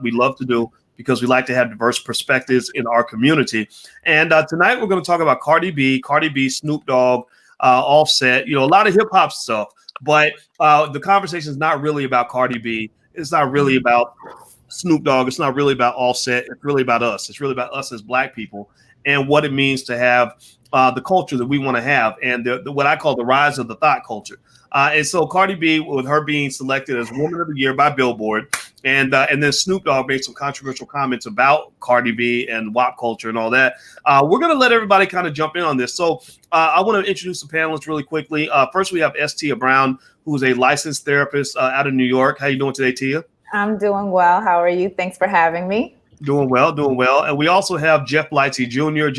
we love to do because we like to have diverse perspectives in our community. And tonight we're going to talk about Cardi B, Snoop Dogg, Offset, a lot of hip hop stuff. But the conversation is not really about Cardi B. It's not really about Snoop Dogg. It's not really about Offset. It's really about us. It's really about us as Black people and what it means to have the culture that we want to have, and what I call the rise of the thought culture. And so Cardi B, with her being selected as Woman of the Year by Billboard, and then Snoop Dogg made some controversial comments about Cardi B and WAP culture and all that. We're going to let everybody kind of jump in on this. So I want to introduce the panelists really quickly. First, we have Tia Brown, who is a licensed therapist out of New York. How you doing today, Tia? I'm doing well. How are you? Thanks for having me. Doing well. And we also have Jeff Lightsey Jr.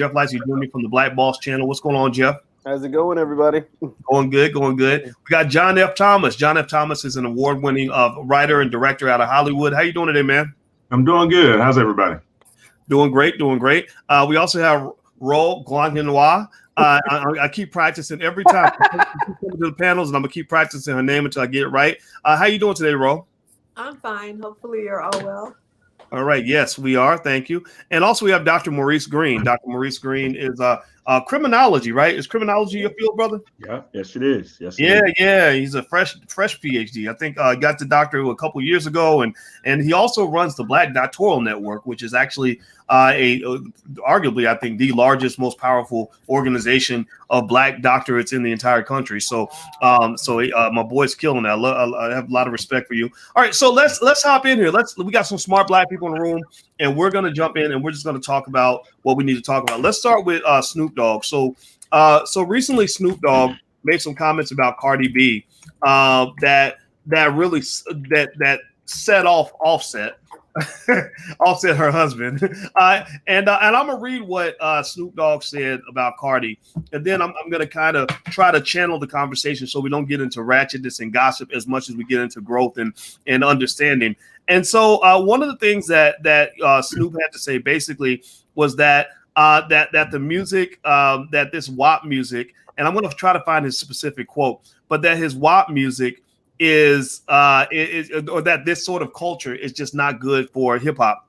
From the Black Boss Channel. What's going on, Jeff? How's it going, everybody? Going good. We got John F. Thomas. John F. Thomas is an award-winning writer and director out of Hollywood. How you doing today, man? I'm doing good. How's everybody? Doing great. We also have Ro Guanghinois. I keep practicing every time I come to the panels, and I'm going to keep practicing her name until I get it right. How you doing today, Ro? I'm fine. Hopefully you're all well. All right. Yes, we are. Thank you. And also we have Dr. Maurice Green. Dr. Maurice Green is criminology, right? Is criminology your field, brother? Yeah. Yes, it is. Yes. Yeah. He's a fresh PhD. I think got the doctorate a couple years ago, and he also runs the Black Doctoral Network, which is actually arguably, I think, the largest, most powerful organization of Black doctorates in the entire country. So my boy's killing that. I have a lot of respect for you. All right, so let's hop in here. We got some smart Black people in the room, and we're gonna jump in and we're just gonna talk about what we need to talk about. Let's start with Snoop Dogg. So recently Snoop Dogg made some comments about Cardi B that really set off Offset. Offset, her husband, and I'm gonna read what Snoop Dogg said about Cardi, and then I'm gonna kind of try to channel the conversation so we don't get into ratchetness and gossip as much as we get into growth and understanding. And so one of the things that Snoop had to say basically was that the music, that this WAP music, and I'm gonna try to find his specific quote, but that his WAP music is or that this sort of culture is just not good for hip hop.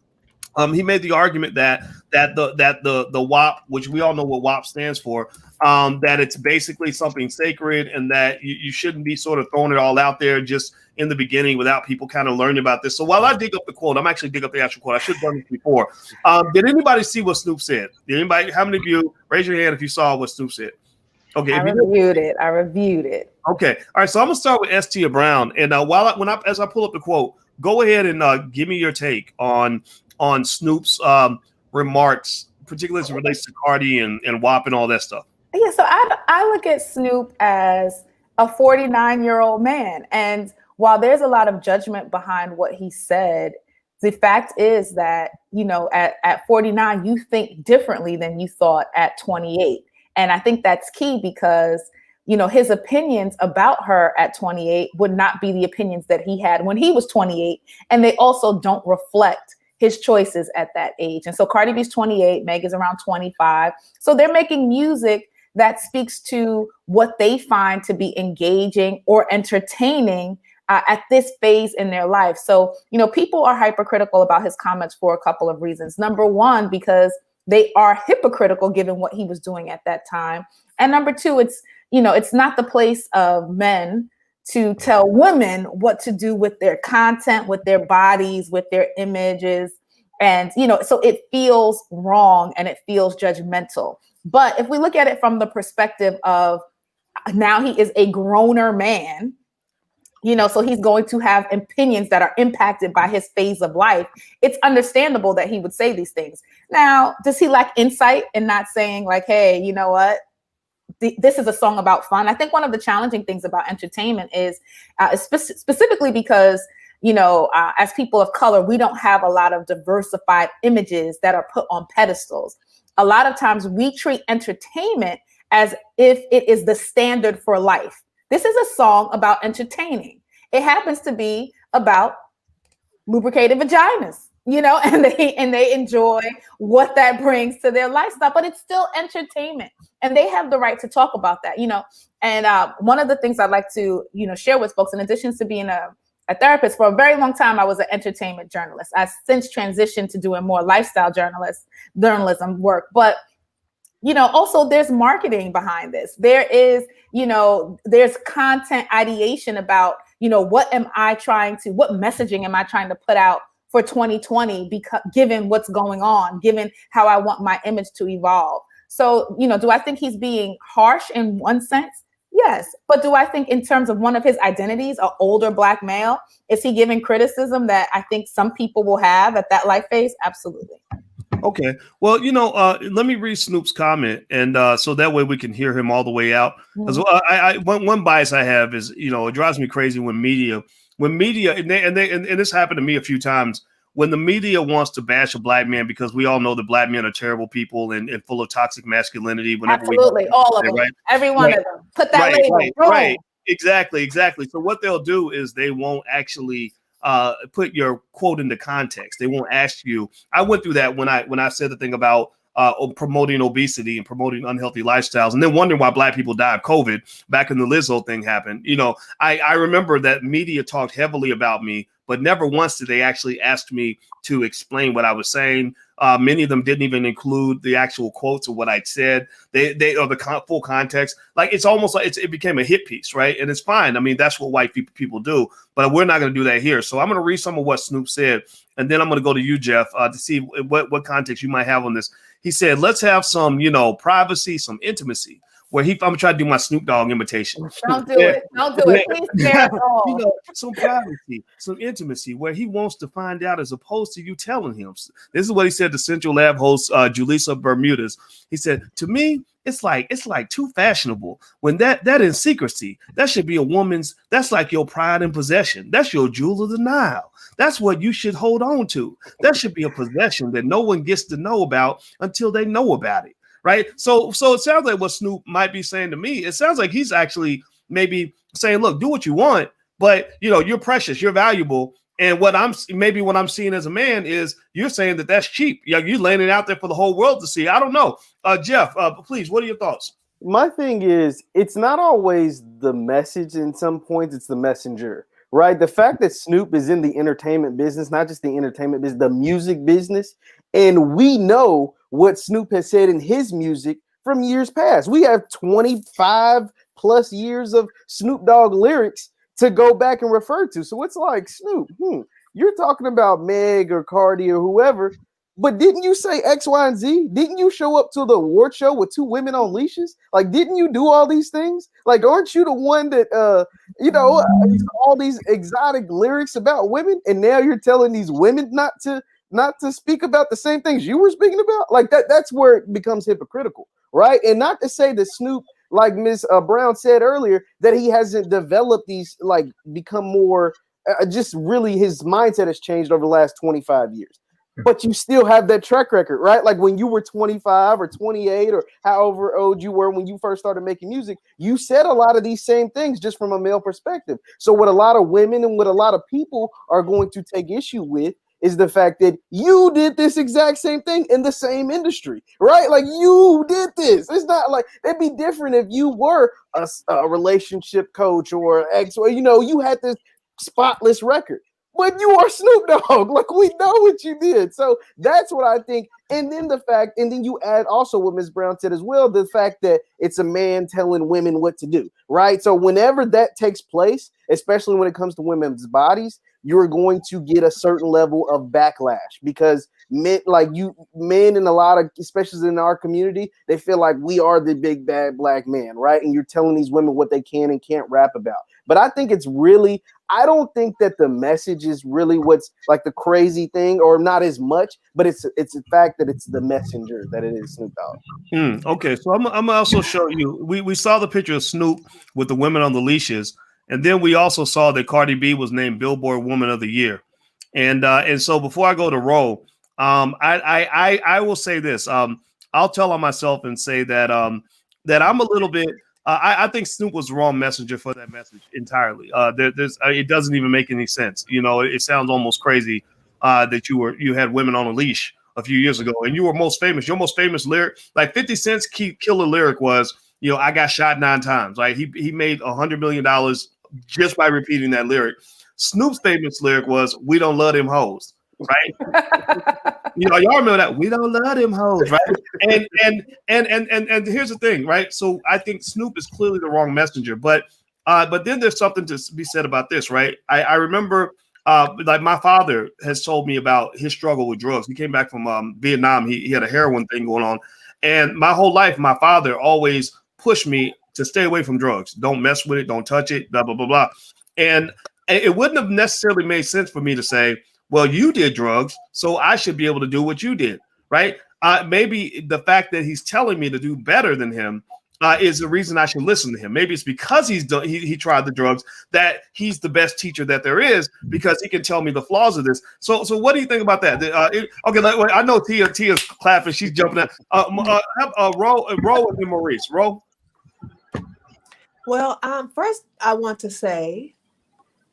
He made the argument that the WAP, which we all know what WAP stands for, that it's basically something sacred, and that you shouldn't be sort of throwing it all out there just in the beginning without people kind of learning about this. So while I dig up the quote, I'm actually dig up the actual quote. I should have done this before. Did anybody see what Snoop said? Did anybody? How many of you raise your hand if you saw what Snoop said? Okay, I reviewed it. Okay, all right. So I'm gonna start with Tia Brown, and as I pull up the quote, go ahead and give me your take on Snoop's remarks, particularly as it relates to Cardi and WAP and all that stuff. Yeah, so I look at Snoop as a 49-year-old man, and while there's a lot of judgment behind what he said, the fact is that at 49 you think differently than you thought at 28. And I think that's key because, his opinions about her at 28 would not be the opinions that he had when he was 28. And they also don't reflect his choices at that age. And so Cardi B's 28, Meg is around 25. So they're making music that speaks to what they find to be engaging or entertaining at this phase in their life. So, people are hypercritical about his comments for a couple of reasons. Number one, because they are hypocritical given what he was doing at that time. And number two, it's not the place of men to tell women what to do with their content, with their bodies, with their images. And, so it feels wrong and it feels judgmental. But if we look at it from the perspective of now he is a growner man, so he's going to have opinions that are impacted by his phase of life. It's understandable that he would say these things. Now, does he lack insight in not saying like, hey, you know what? This is a song about fun. I think one of the challenging things about entertainment is specifically because, as people of color, we don't have a lot of diversified images that are put on pedestals. A lot of times we treat entertainment as if it is the standard for life. This is a song about entertaining. It happens to be about lubricated vaginas, and they enjoy what that brings to their lifestyle, but it's still entertainment. And they have the right to talk about that, And one of the things I'd like to, share with folks, in addition to being a therapist. For a very long time, I was an entertainment journalist. I since transitioned to doing more lifestyle journalism work. But also there's marketing behind this. There is, there's content ideation about, what messaging am I trying to put out for 2020, because given what's going on, given how I want my image to evolve. So, do I think he's being harsh in one sense? Yes. But do I think in terms of one of his identities, an older Black male, is he giving criticism that I think some people will have at that life phase? Absolutely. Okay. Well, let me read Snoop's comment, and so that way we can hear him all the way out. As well, one bias I have is, it drives me crazy when media, and this happened to me a few times, when the media wants to bash a Black man, because we all know that Black men are terrible people and full of toxic masculinity. Absolutely, all of them, right? Every one of them. Put that label. Right. Exactly. So what they'll do is they won't actually put your quote into context. They won't ask you. I went through that when I said the thing about promoting obesity and promoting unhealthy lifestyles, and then wondering why Black people die of COVID back when the Lizzo thing happened. I remember that media talked heavily about me, but never once did they actually ask me to explain what I was saying. Many of them didn't even include the actual quotes of what I'd said. They or the full context. Like, it's almost like it became a hit piece, right? And it's fine. I mean, that's what white people do, but we're not going to do that here. So I'm going to read some of what Snoop said, and then I'm going to go to you, Jeff, to see what context you might have on this. He said, let's have some, privacy, some intimacy. I'm gonna try to do my Snoop Dogg imitation. Don't do it. Don't do it. Please spare us all. Some privacy, some intimacy, where he wants to find out as opposed to you telling him. This is what he said to Central Lab host Julissa Bermudez. He said, to me, it's like too fashionable when that in secrecy. That should be a woman's. That's like your pride and possession. That's your jewel of the Nile. That's what you should hold on to. That should be a possession that no one gets to know about until they know about it. Right. So it sounds like what Snoop might be saying to me. It sounds like he's actually maybe saying, look, do what you want, but you're precious, you're valuable. And what I'm seeing as a man is you're saying that that's cheap. You're laying it out there for the whole world to see. I don't know. Jeff, please, what are your thoughts? My thing is, it's not always the message. In some points, it's the messenger. Right. The fact that Snoop is in the entertainment business, not just the entertainment business, the music business. And we know what Snoop has said in his music from years past. We have 25 plus years of Snoop Dogg lyrics to go back and refer to. So it's like, Snoop, you're talking about Meg or Cardi or whoever, but didn't you say X, Y, and Z? Didn't you show up to the award show with 2 women on leashes? Like, didn't you do all these things? Like, aren't you the one that, all these exotic lyrics about women, and now you're telling these women not to speak about the same things you were speaking about? Like, that's where it becomes hypocritical, right? And not to say that Snoop, like Ms. Brown said earlier, that he hasn't developed these, like, become more, just really his mindset has changed over the last 25 years. But you still have that track record, right? Like when you were 25 or 28 or however old you were when you first started making music, you said a lot of these same things just from a male perspective. So what a lot of women and what a lot of people are going to take issue with is the fact that you did this exact same thing in the same industry, right? Like, you did this. It's not like, it'd be different if you were a relationship coach or ex, or, you had this spotless record. But you are Snoop Dogg. Like, we know what you did. So that's what I think. And then you add also what Ms. Brown said as well, the fact that it's a man telling women what to do, right? So whenever that takes place, especially when it comes to women's bodies, you're going to get a certain level of backlash because men in a lot of, especially in our community, they feel like we are the big bad Black man, right? And you're telling these women what they can and can't rap about. But I think I don't think that the message is really what's like the crazy thing, or not as much, but it's the fact that it's the messenger that it is Snoop Dogg. Okay, so I'm gonna also show you. We saw the picture of Snoop with the women on the leashes, and then we also saw that Cardi B was named Billboard Woman of the Year. And so before I go to Ro, I will say this. I'll tell on myself and say that that I'm a little bit. I think Snoop was the wrong messenger for that message entirely. It doesn't even make any sense. It sounds almost crazy that you had women on a leash a few years ago, and you were most famous. Your most famous lyric, like 50 Cent's killer lyric was, I got shot 9 times. Like he made $100 million just by repeating that lyric. Snoop's famous lyric was, "We don't love them hoes," right? Y'all remember that? We don't love them hoes, right? And here's the thing, right? So I think Snoop is clearly the wrong messenger, but then there's something to be said about this, right? I remember like my father has told me about his struggle with drugs. He came back from Vietnam. He had a heroin thing going on, and my whole life, my father always pushed me to stay away from drugs. Don't mess with it. Don't touch it. Blah blah blah blah. And it wouldn't have necessarily made sense for me to say, well, you did drugs, so I should be able to do what you did, right? Maybe the fact that he's telling me to do better than him is the reason I should listen to him. Maybe it's because he tried the drugs that he's the best teacher that there is, because he can tell me the flaws of this. So what do you think about that? Okay, I know Tia's clapping, she's jumping out. Roll with me, Maurice. Roll. Well, first I want to say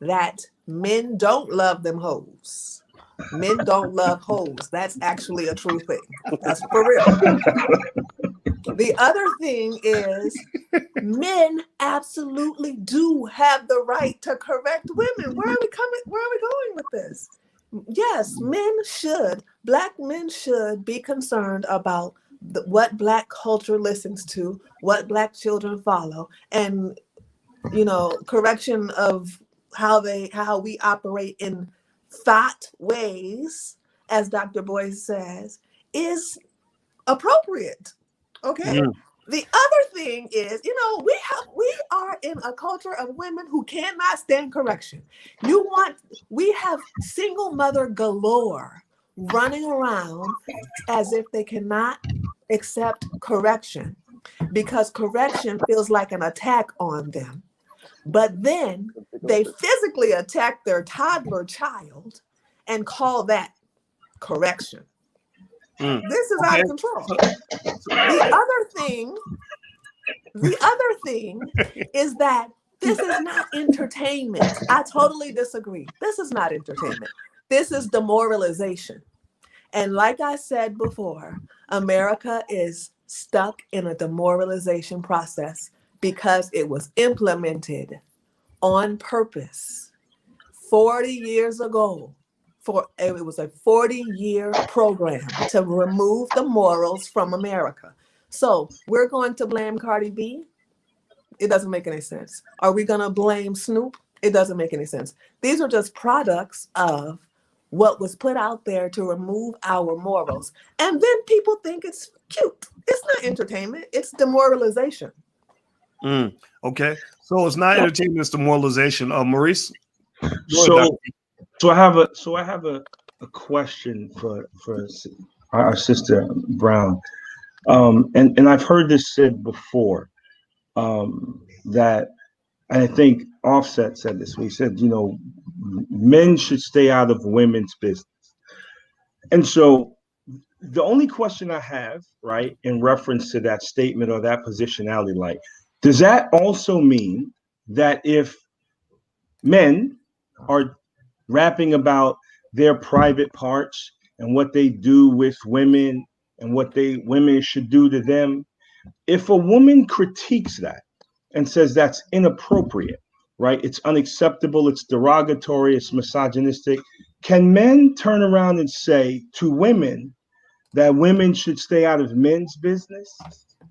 that men don't love them hoes. Men don't love hoes. That's actually a true thing. That's for real. The other thing is, men absolutely do have the right to correct women. Where are we going with this? Yes, Black men should be concerned about what Black culture listens to, what Black children follow, and correction of how we operate in thought ways, as Dr. Boyce says, is appropriate. Okay. Mm. The other thing is, we are in a culture of women who cannot stand correction. We have single mother galore running around as if they cannot accept correction because correction feels like an attack on them. But then they physically attack their toddler child and call that correction. This is out of control. The other thing is that this is not entertainment. I totally disagree. This is not entertainment. This is demoralization. And like I said before, America is stuck in a demoralization process because it was implemented on purpose 40 years ago. It was a 40-year program to remove the morals from America. So we're going to blame Cardi B? It doesn't make any sense. Are we going to blame Snoop? It doesn't make any sense. These are just products of what was put out there to remove our morals. And then people think it's cute. It's not entertainment. It's demoralization. Okay. So it's not entertainment, it's demoralization. Maurice? So I have a question for our sister Brown. And I've heard this said before, that I think Offset said this. He said, men should stay out of women's business. And so the only question I have, right, in reference to that statement or that positionality, like, does that also mean that if men are rapping about their private parts and what they do with women and what women should do to them, if a woman critiques that and says that's inappropriate, right? It's unacceptable, it's derogatory, it's misogynistic. Can men turn around and say to women that women should stay out of men's business?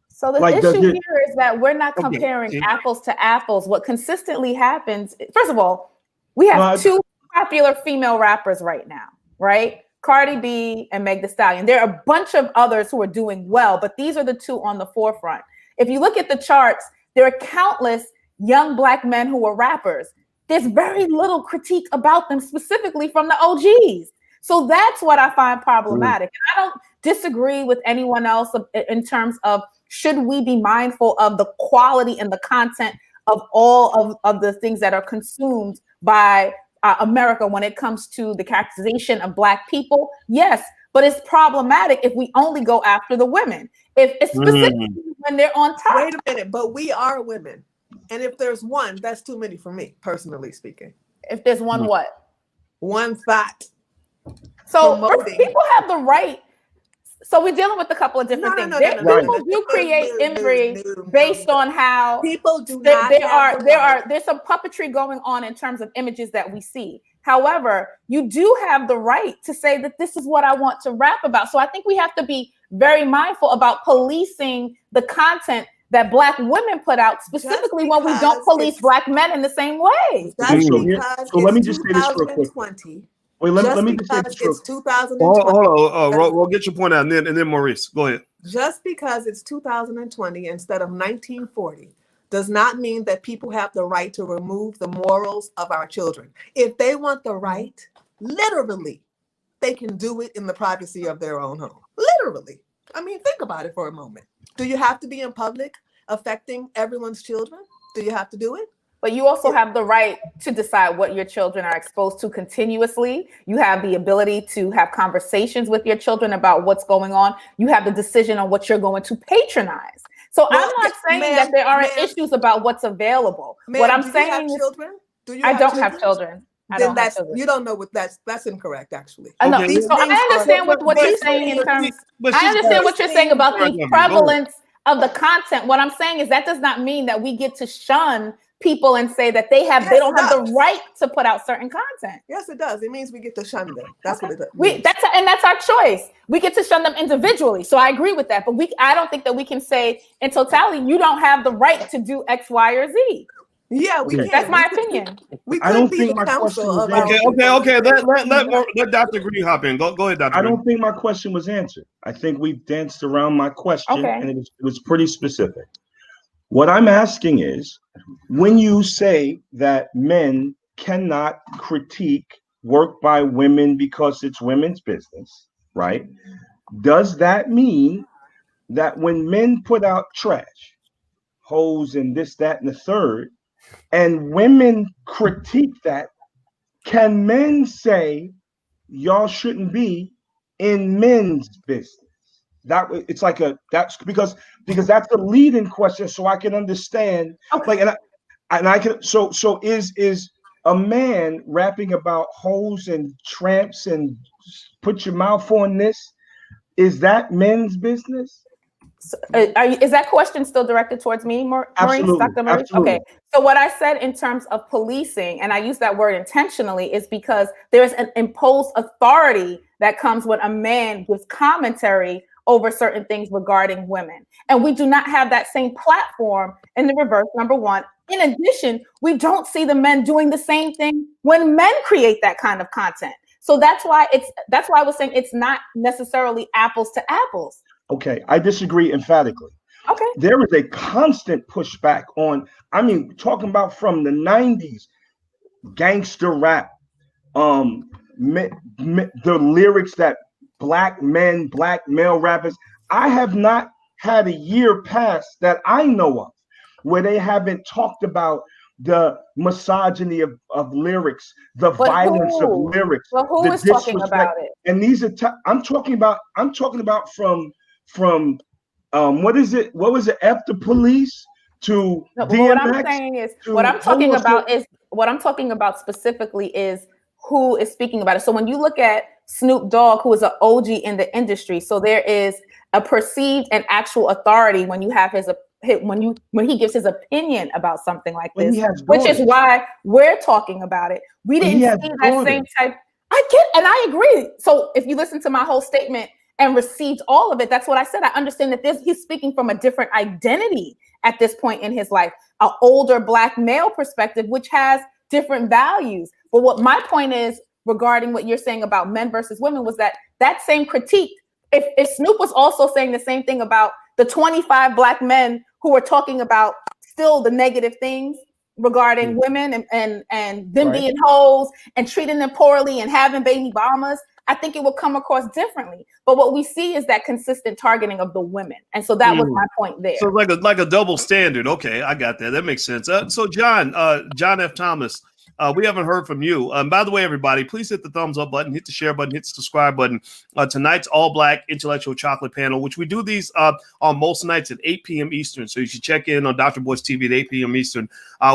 So the issue here is that we're not comparing apples to apples. What consistently happens, first of all, we have two popular female rappers right now, right? Cardi B and Meg Thee Stallion. There are a bunch of others who are doing well, but these are the two on the forefront. If you look at the charts, there are countless young Black men who are rappers. There's very little critique about them, specifically from the OGs. So that's what I find problematic. And I don't disagree with anyone else in terms of should we be mindful of the quality and the content of all of the things that are consumed by America when it comes to the characterization of Black people. Yes, but it's problematic if we only go after the women. If it's specifically when they're on top. Wait a minute, but we are women. And if there's one, that's too many for me, personally speaking. If there's one what? One thought. So people have the right. So we're dealing with a couple of different things. People do create imagery based on how people do not there's some puppetry going on in terms of images that we see. However, you do have the right to say that this is what I want to rap about. So I think we have to be very mindful about policing the content that Black women put out, specifically when we don't police Black men in the same way. So let me just say this real quick. Wait, let me just say this real quick. It's 2020. Hold on. We'll get your point out, and then Maurice, go ahead. Just because it's 2020 instead of 1940 does not mean that people have the right to remove the morals of our children. If they want the right, literally, they can do it in the privacy of their own home. Literally. I mean, think about it for a moment. Do you have to be in public affecting everyone's children? Do you have to do it? But you also have the right to decide what your children are exposed to continuously. You have the ability to have conversations with your children about what's going on. You have the decision on what you're going to patronize. So I'm not saying that there aren't issues about what's available. What I'm saying is, I don't have children. You don't know what that's incorrect, actually. I know. So I understand what you're saying in terms. I understand what you're saying about the prevalence of the content. What I'm saying is that does not mean that we get to shun people and say that they don't have the right to put out certain content. Yes, it does. It means we get to shun them. That's what it does. That's our choice. We get to shun them individually. So I agree with that. But I don't think that we can say in totality, you don't have the right to do X, Y, or Z. Yeah, we can. That's my opinion. I don't think my question was answered. Okay. Let Dr. Green hop in. Go ahead, Dr. I don't think my question was answered. I think we danced around my question, and it was pretty specific. What I'm asking is, when you say that men cannot critique work by women because it's women's business, right? Does that mean that when men put out trash, hoes and this, that, and the third, and women critique that, can men say y'all shouldn't be in men's business? That's because that's the leading question, so I can understand. Okay. So is a man rapping about hoes and tramps and put your mouth on this? Is that men's business? So, is that question still directed towards me, Maurice? Dr. Maurice? Absolutely. Okay. So what I said in terms of policing, and I use that word intentionally, is because there's an imposed authority that comes when a man gives commentary over certain things regarding women. And we do not have that same platform in the reverse, number one. In addition, we don't see the men doing the same thing when men create that kind of content. So that's why I was saying it's not necessarily apples to apples. Okay, I disagree emphatically. Okay. There is a constant pushback on, talking about from the 90s, gangster rap, the lyrics that Black male rappers. I have not had a year pass that I know of where they haven't talked about the misogyny of lyrics, the violence of lyrics. Well, who is talking about it? And these are I'm talking about from what is it? What was it? After police to DMX, what I'm talking about specifically is who is speaking about it. So when you look at Snoop Dogg, who is an OG in the industry, so there is a perceived and actual authority when you have when he gives his opinion about something like this, which is why we're talking about it. We didn't see that same type. I get, and I agree. So if you listen to my whole statement and received all of it, that's what I said. I understand that he's speaking from a different identity at this point in his life, an older Black male perspective, which has different values. But what my point is regarding what you're saying about men versus women was that same critique, if Snoop was also saying the same thing about the 25 Black men who were talking about still the negative things regarding women and them being hoes and treating them poorly and having baby mamas, I think it will come across differently. But what we see is that consistent targeting of the women. And so that was my point there. So like a double standard. Okay, I got that. That makes sense. So John F. Thomas, we haven't heard from you. By the way, everybody, please hit the thumbs up button, hit the share button, hit the subscribe button. Tonight's all Black intellectual chocolate panel, which we do these on most nights at 8 p.m. Eastern. So you should check in on Dr. Boy's TV at 8 p.m. Eastern.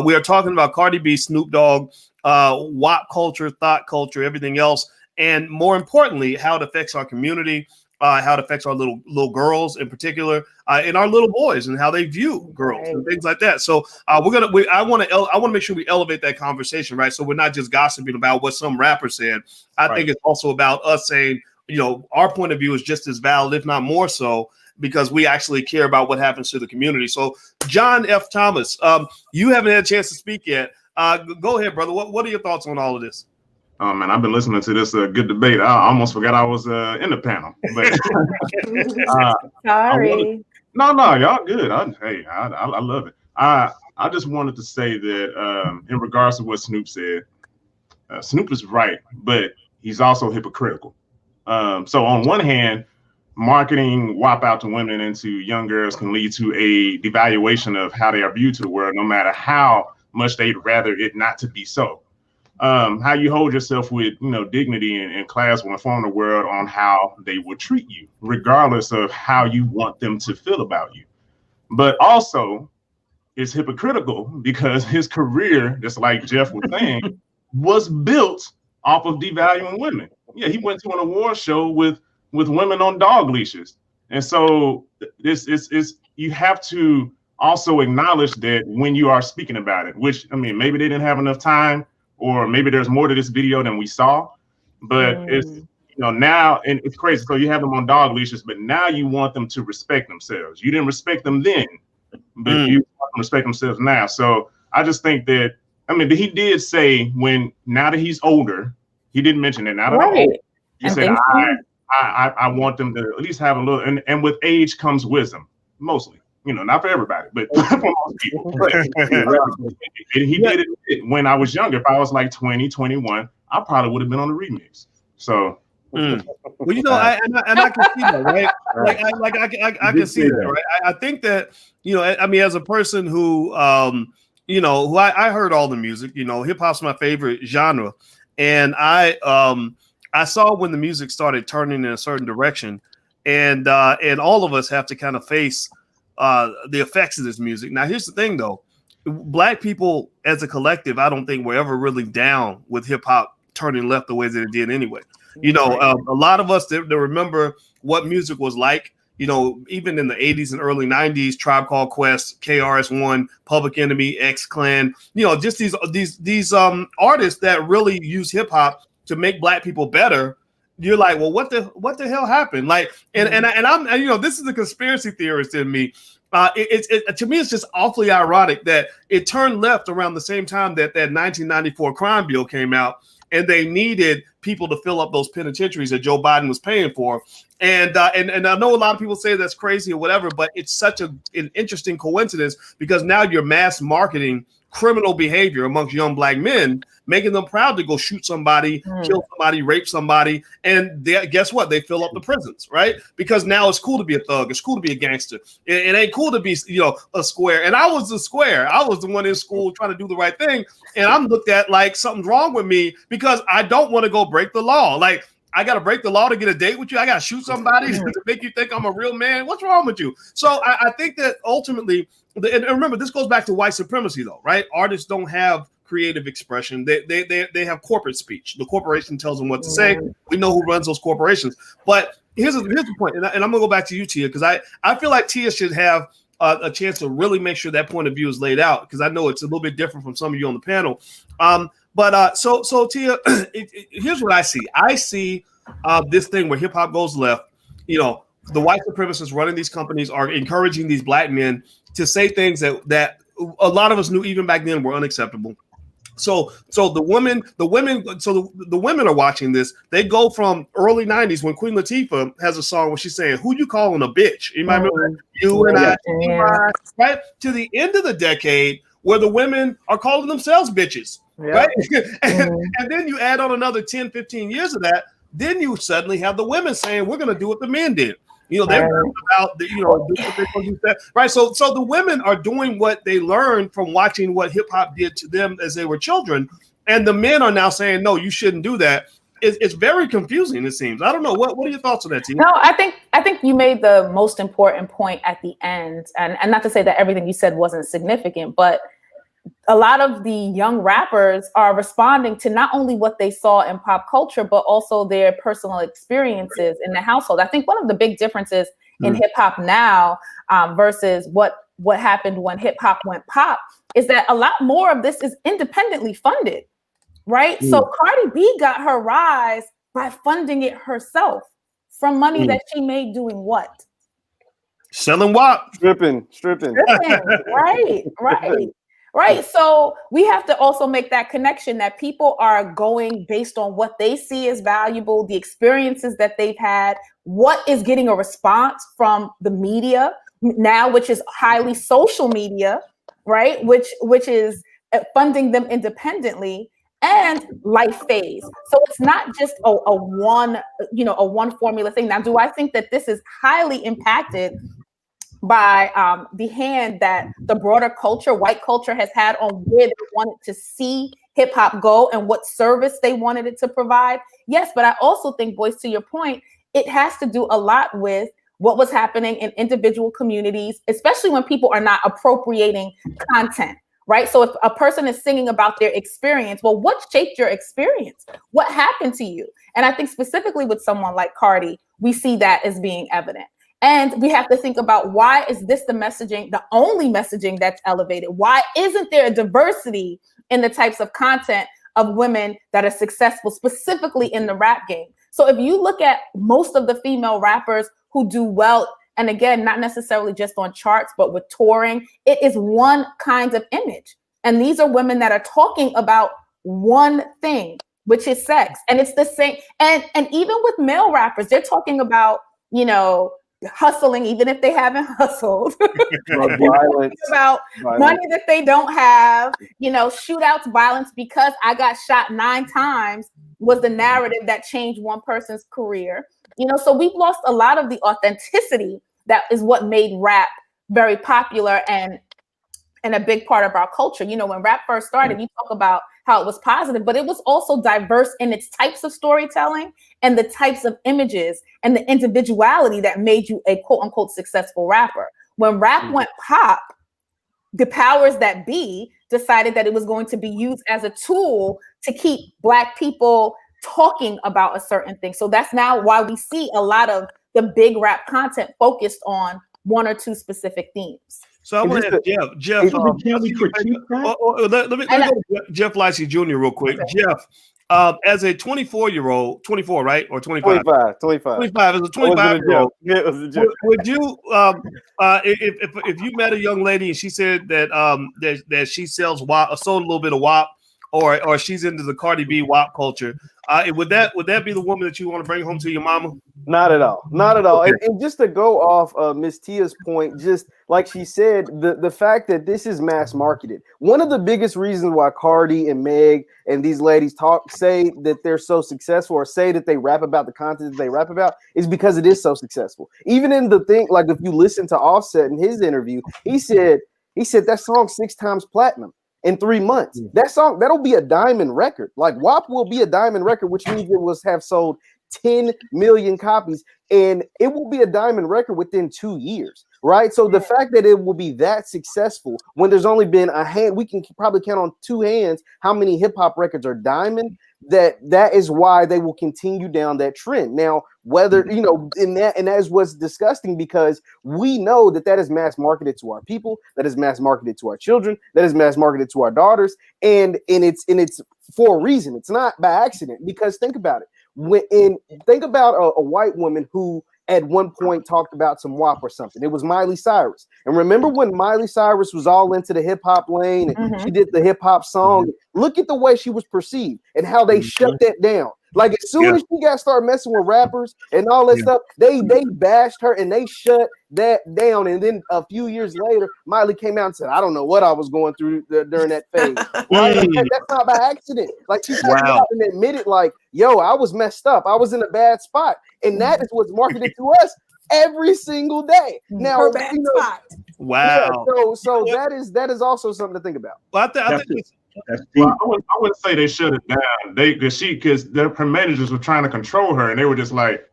We are talking about Cardi B, Snoop Dogg, WAP culture, thought culture, everything else. And more importantly, how it affects our community. how it affects our little girls in particular, and our little boys and how they view girls and things like that. So I want to make sure we elevate that conversation, right? So we're not just gossiping about what some rapper said. I think it's also about us saying, our point of view is just as valid, if not more so, because we actually care about what happens to the community. So John F. Thomas, you haven't had a chance to speak yet. Go ahead, brother. What are your thoughts on all of this? Oh man, I've been listening to this good debate. I almost forgot I was in the panel. But sorry. No, y'all good. I love it. I just wanted to say that in regards to what Snoop said, Snoop is right, but he's also hypocritical. So on one hand, marketing WAP out to women and to young girls can lead to a devaluation of how they are viewed to the world, no matter how much they'd rather it not to be so. How you hold yourself with dignity and class will inform the world on how they will treat you, regardless of how you want them to feel about you. But also, it's hypocritical because his career, just like Jeff was saying, was built off of devaluing women. Yeah, he went to an award show with women on dog leashes, and so this is you have to also acknowledge that when you are speaking about it, which maybe they didn't have enough time. Or maybe there's more to this video than we saw, but it's now, and it's crazy. So you have them on dog leashes, but now you want them to respect themselves. You didn't respect them then, but you want them to respect themselves now. So I just think that he did say now that he's older, he didn't mention that. Now that I'm older, he said I want them to at least have a little, and with age comes wisdom, mostly. Not for everybody, but for most people. He did it when I was younger. If I was like 20, 21, I probably would have been on the remix. So, well, I can see that, right? I can see that, right? I think that as a person who who I heard all the music. Hip hop's my favorite genre, and I saw when the music started turning in a certain direction, and all of us have to kind of face the effects of this music. Now, here's the thing, though. Black people as a collective, I don't think we're ever really down with hip hop turning left the way that it did anyway. A lot of us that remember what music was like, even in the 80s and early 90s, Tribe Called Quest, KRS-One, Public Enemy, X-Clan, just these artists that really use hip hop to make Black people better. You're like, well, what the hell happened? Like, and I'm this is a conspiracy theorist in me. To me, it's just awfully ironic that it turned left around the same time that 1994 crime bill came out, and they needed people to fill up those penitentiaries that Joe Biden was paying for. And I know a lot of people say that's crazy or whatever, but it's such an interesting coincidence because now you're mass marketing criminal behavior amongst young Black men, making them proud to go shoot somebody, kill somebody, rape somebody. And guess what? They fill up the prisons, right? Because now it's cool to be a thug. It's cool to be a gangster. It ain't cool to be, a square. And I was the square. I was the one in school trying to do the right thing. And I'm looked at like something's wrong with me because I don't want to go break the law. Like, I got to break the law to get a date with you. I got to shoot somebody to make you think I'm a real man. What's wrong with you? So I think that ultimately, and remember, this goes back to white supremacy, though, right? Artists don't have creative expression. They have corporate speech. The corporation tells them what to say. We know who runs those corporations. But here's the point, and I'm going to go back to you, Tia, because I feel like Tia should have a chance to really make sure that point of view is laid out, because I know it's a little bit different from some of you on the panel. So Tia, here's what I see. I see this thing where hip hop goes left. The white supremacists running these companies are encouraging these Black men to say things that a lot of us knew even back then were unacceptable. So the women are watching this. They go from early 90s when Queen Latifah has a song where she's saying, "Who you calling a bitch?" You might remember you and I, right? To the end of the decade where the women are calling themselves bitches, right? And then you add on another 10, 15 years of that, then you suddenly have the women saying, "We're going to do what the men did." They learned about right. So the women are doing what they learned from watching what hip hop did to them as they were children, and the men are now saying, "No, you shouldn't do that." It's very confusing. It seems. I don't know. What are your thoughts on that, Tina? No, I think you made the most important point at the end, and not to say that everything you said wasn't significant, but a lot of the young rappers are responding to not only what they saw in pop culture, but also their personal experiences in the household. I think one of the big differences in hip hop now versus what happened when hip hop went pop is that a lot more of this is independently funded, right? So Cardi B got her rise by funding it herself from money that she made doing what? Selling WAP. Stripping. Right. So we have to also make that connection that people are going based on what they see as valuable, the experiences that they've had, what is getting a response from the media now, which is highly social media, right? Which is funding them independently, and life phase. So it's not just a one formula thing. Now, do I think that this is highly impacted by the hand that the broader culture, white culture, has had on where they wanted to see hip hop go and what service they wanted it to provide? Yes, but I also think, Boyce, to your point, it has to do a lot with what was happening in individual communities, especially when people are not appropriating content, right? So if a person is singing about their experience, well, what shaped your experience? What happened to you? And I think specifically with someone like Cardi, we see that as being evident. And we have to think about, why is this the messaging, the only messaging that's elevated? Why isn't there a diversity in the types of content of women that are successful, specifically in the rap game? So if you look at most of the female rappers who do well, and again, not necessarily just on charts, but with touring, it is one kind of image. And these are women that are talking about one thing, which is sex. And it's the same. And even with male rappers, they're talking about, hustling, even if they haven't hustled. About money that they don't have, shootouts, violence, because I got shot 9 times was the narrative that changed one person's career. So we've lost a lot of the authenticity that is what made rap very popular and a big part of our culture. When rap first started, you talk about how it was positive, but it was also diverse in its types of storytelling and the types of images and the individuality that made you a quote unquote successful rapper. When rap went pop, the powers that be decided that it was going to be used as a tool to keep Black people talking about a certain thing. So that's now why we see a lot of the big rap content focused on one or two specific themes. So I want to ask Jeff. Let me go to Jeff Licey Jr. real quick. Okay. Jeff, as a 24-year-old, 24, right? Or 25? 25. As a 25-year-old, would you, if you met a young lady and she said that she sells WAP, sold a little bit of WAP, or she's into the Cardi B WAP culture, would that be the woman that you want to bring home to your mama? Not at all. Okay. And just to go off Miss Tia's point, just like she said, the fact that this is mass marketed. One of the biggest reasons why Cardi and Meg and these ladies say that they're so successful, or say that they rap about the content that they rap about, is because it is so successful. Even in the thing, like if you listen to Offset in his interview, he said that song 6 times platinum in 3 months. That song, that'll be a diamond record. Like WAP will be a diamond record, which means it will have sold 10 million copies, and it will be a diamond record within 2 years, right? So the fact that it will be that successful when there's only been a hand, we can probably count on 2 hands how many hip hop records are diamond. That is why they will continue down that trend. Now, whether and that is what's disgusting, because we know that is mass marketed to our people, that is mass marketed to our children, that is mass marketed to our daughters, and it's for a reason. It's not by accident, because think about it. Think about a white woman who at one point talked about some WAP or something. It was Miley Cyrus. And remember when Miley Cyrus was all into the hip hop lane and she did the hip hop song? Look at the way she was perceived and how they shut that down. Like as soon as she got started messing with rappers and all that stuff, they bashed her and they shut that down. And then a few years later, Miley came out and said, "I don't know what I was going through during that phase." That's not by accident. Like she came out and admitted, like, "Yo, I was messed up. I was in a bad spot," and that is what's marketed to us every single day. Now, her bad spot. Wow. Yeah, so that is also something to think about. Well, I think I wouldn't say they shut it down. Because their managers were trying to control her, and they were just like,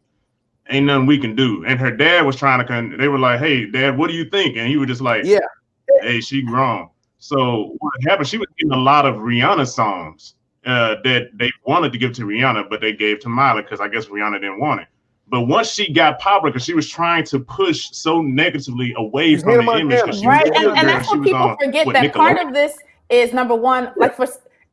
"Ain't nothing we can do." And her dad was trying to. They were like, "Hey, Dad, what do you think?" And he was just like, "Yeah, hey, she grown." So what happened? She was getting a lot of Rihanna songs that they wanted to give to Rihanna, but they gave to Miley because I guess Rihanna didn't want it. But once she got popular, because she was trying to push so negatively away from the image, because she right, was and that's what people forget. That part of this is number one, like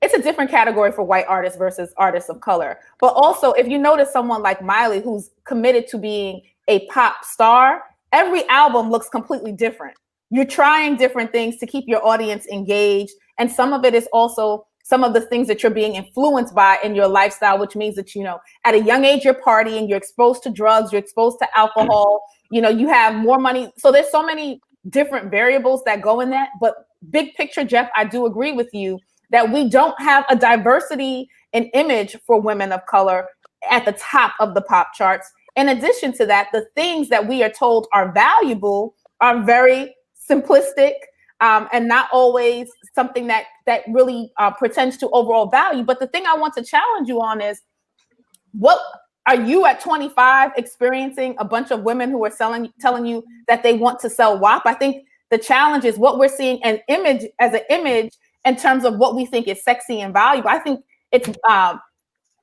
it's a different category for white artists versus artists of color. But also, if you notice someone like Miley, who's committed to being a pop star, every album looks completely different. You're trying different things to keep your audience engaged, and some of it is also some of the things that you're being influenced by in your lifestyle, which means that, you know, at a young age, you're partying, you're exposed to drugs, you're exposed to alcohol, you know, you have more money. So there's so many different variables that go in that. But big picture, Jeff, I do agree with you that we don't have a diversity in image for women of color at the top of the pop charts. In addition to that, the things that we are told are valuable are very simplistic, and not always something that really pretends to overall value. But the thing I want to challenge you on is, what are you at 25 experiencing a bunch of women who are telling you that they want to sell WAP? I think the challenge is what we're seeing an image in terms of what we think is sexy and valuable. I think it's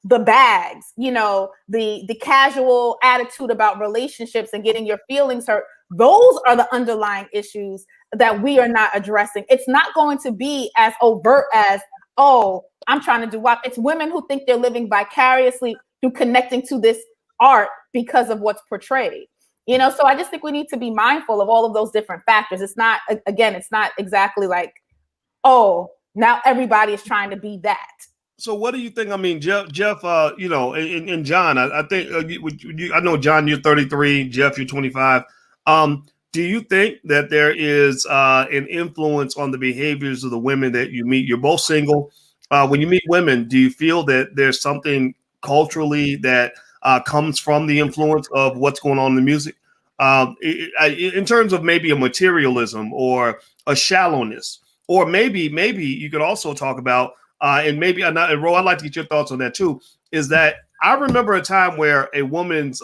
the bags, you know, the casual attitude about relationships and getting your feelings hurt. Those are the underlying issues that we are not addressing. It's not going to be as overt as, oh, I'm trying to do WAP. It's women who think they're living vicariously through connecting to this art because of what's portrayed. You know, so I just think we need to be mindful of all of those different factors. It's not, again, it's not exactly like, oh, now everybody is trying to be that. So what do you think? I mean, Jeff, you know, and John, I think, I know, John, you're 33, Jeff, you're 25. Do you think that there is an influence on the behaviors of the women that you meet? You're both single. When you meet women, do you feel that there's something culturally that comes from the influence of what's going on in the music? In terms of maybe a materialism or a shallowness, or maybe you could also talk about, and maybe, and Ro, I'd like to get your thoughts on that too, is that I remember a time where a woman's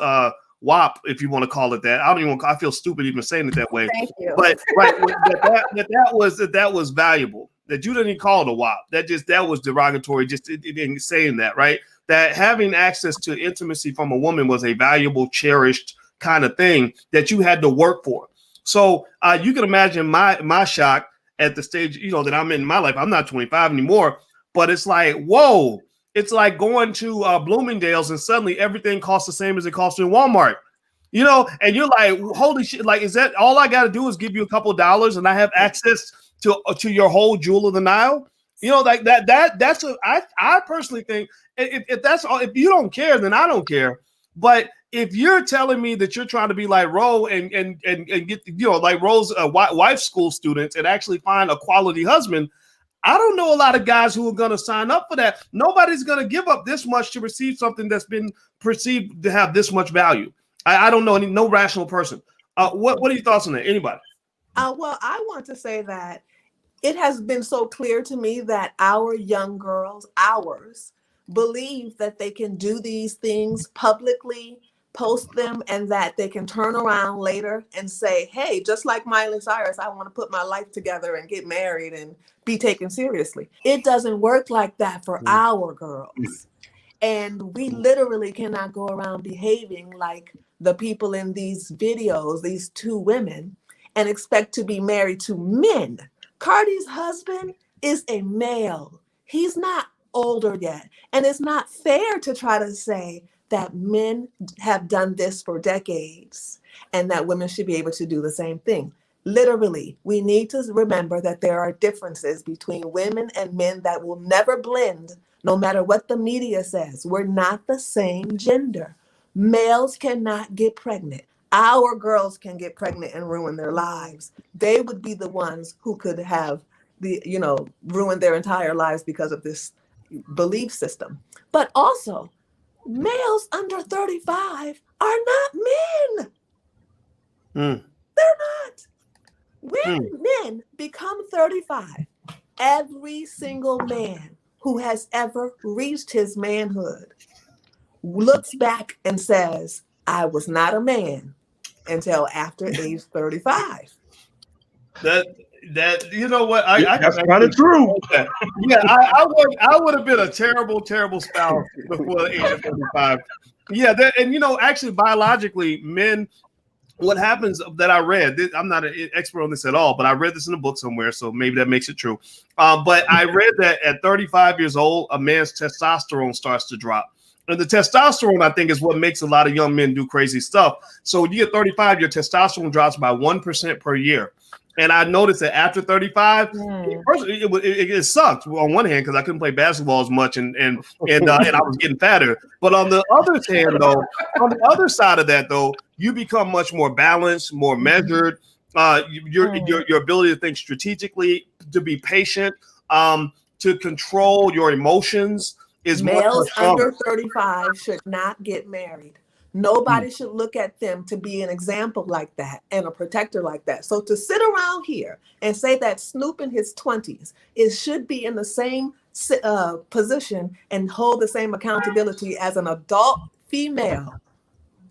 WAP, if you want to call it that. I feel stupid even saying it that way. Thank you. But right, that was valuable. That you didn't call it a WAP. That was derogatory. Just in saying that, right? That having access to intimacy from a woman was a valuable, cherished kind of thing that you had to work for. So you can imagine my shock at the stage, you know, that I'm in my life. I'm not 25 anymore, but it's like, whoa. It's like going to Bloomingdale's and suddenly everything costs the same as it costs in Walmart, you know, and you're like, holy shit, like, is that all I got to do is give you a couple of dollars and I have access to your whole Jewel of the Nile? You know, like that's what I personally think, if that's all, if you don't care, then I don't care. But if you're telling me that you're trying to be like Ro and get, you know, like Ro's wife school students and actually find a quality husband, I don't know a lot of guys who are going to sign up for that. Nobody's going to give up this much to receive something that's been perceived to have this much value. I don't know no rational person. What are your thoughts on that? Anybody? Well, I want to say that it has been so clear to me that our young girls, believe that they can do these things publicly, post them, and that they can turn around later and say, hey, just like Miley Cyrus, I want to put my life together and get married and be taken seriously. It doesn't work like that for our girls. And we literally cannot go around behaving like the people in these videos, these two women, and expect to be married to men. Cardi's husband is a male. He's not older yet. And it's not fair to try to say that men have done this for decades and that women should be able to do the same thing. Literally, we need to remember that there are differences between women and men that will never blend, no matter what the media says. We're not the same gender. Males cannot get pregnant. Our girls can get pregnant and ruin their lives. They would be the ones who could have ruin their entire lives because of this belief system. But also, males under 35 are not men. They're not. When men become 35, every single man who has ever reached his manhood looks back and says, I was not a man until after age 35. That That you know what That's kind of true. Yeah, I would have been a terrible spouse before the age of 35. Yeah, and actually biologically, men. What happens that I read? I'm not an expert on this at all, but I read this in a book somewhere, so maybe that makes it true. But I read that at 35 years old, a man's testosterone starts to drop. And the testosterone, I think, is what makes a lot of young men do crazy stuff. So when you get 35, your testosterone drops by 1% per year. And I noticed that after 35, it sucked on one hand because I couldn't play basketball as much and I was getting fatter. But on the other hand, though, on the other side of that, though, you become much more balanced, more measured. Your ability to think strategically, to be patient, to control your emotions is males more under 35 should not get married. Nobody should look at them to be an example like that and a protector like that. So to sit around here and say that Snoop in his 20s should be in the same position and hold the same accountability as an adult female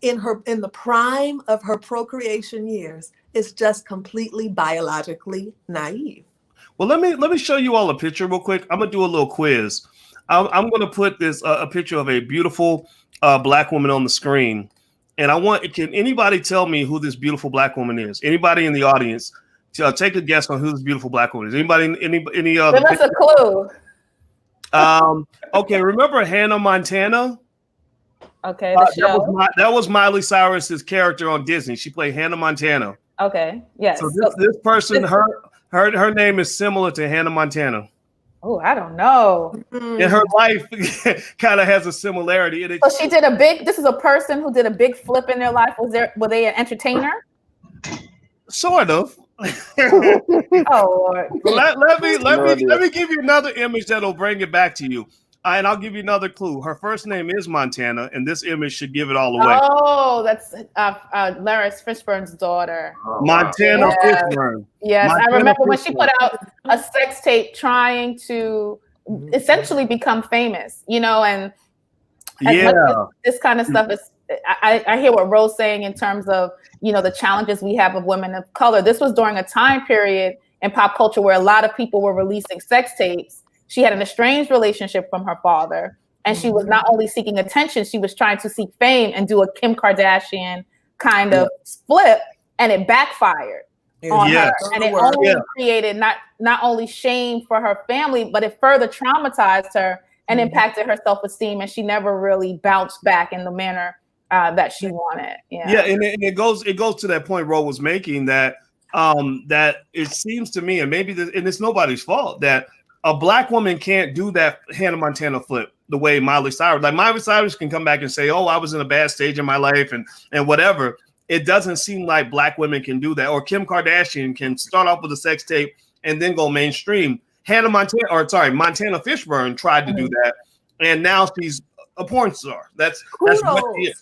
in the prime of her procreation years is just completely biologically naive. Well, let me show you all a picture real quick. I'm gonna do a little quiz. I'm gonna put this a picture of a beautiful black woman on the screen, and can anybody tell me who this beautiful black woman is? Anybody in the audience? Take a guess on who this beautiful black woman is. Anybody? Any other? Give us a clue. Okay, remember Hannah Montana? Okay, that was Miley Cyrus's character on Disney. She played Hannah Montana. Okay, yes. So this person, her name is similar to Hannah Montana. Oh, I don't know. And her life kind of has a similarity. So she did this is a person who did a big flip in their life. Were they an entertainer? Sort of. Oh Lord. Let me give you another image that'll bring it back to you. And I'll give you another clue. Her first name is Montana, and this image should give it all away. Oh, that's Lawrence Fishburne's daughter. Montana Fishburne. Yes, Montana I remember when Fishburne. she put out a sex tape trying to essentially become famous, and this kind of stuff is. I hear what Rose's saying in terms of the challenges we have of women of color. This was during a time period in pop culture where a lot of people were releasing sex tapes. She had an estranged relationship from her father, and she was not only seeking attention, she was trying to seek fame and do a Kim Kardashian kind of flip, and it backfired on her. And it only created not only shame for her family, but it further traumatized her and impacted her self-esteem, and she never really bounced back in the manner that she wanted. And it goes to that point Ro was making that it seems to me, and maybe and it's nobody's fault, that a black woman can't do that Hannah Montana flip the way Miley Cyrus. Like Miley Cyrus can come back and say, "Oh, I was in a bad stage in my life," and whatever. It doesn't seem like black women can do that. Or Kim Kardashian can start off with a sex tape and then go mainstream. Montana Fishburne tried to do that, and now she's a porn star. That's what she is.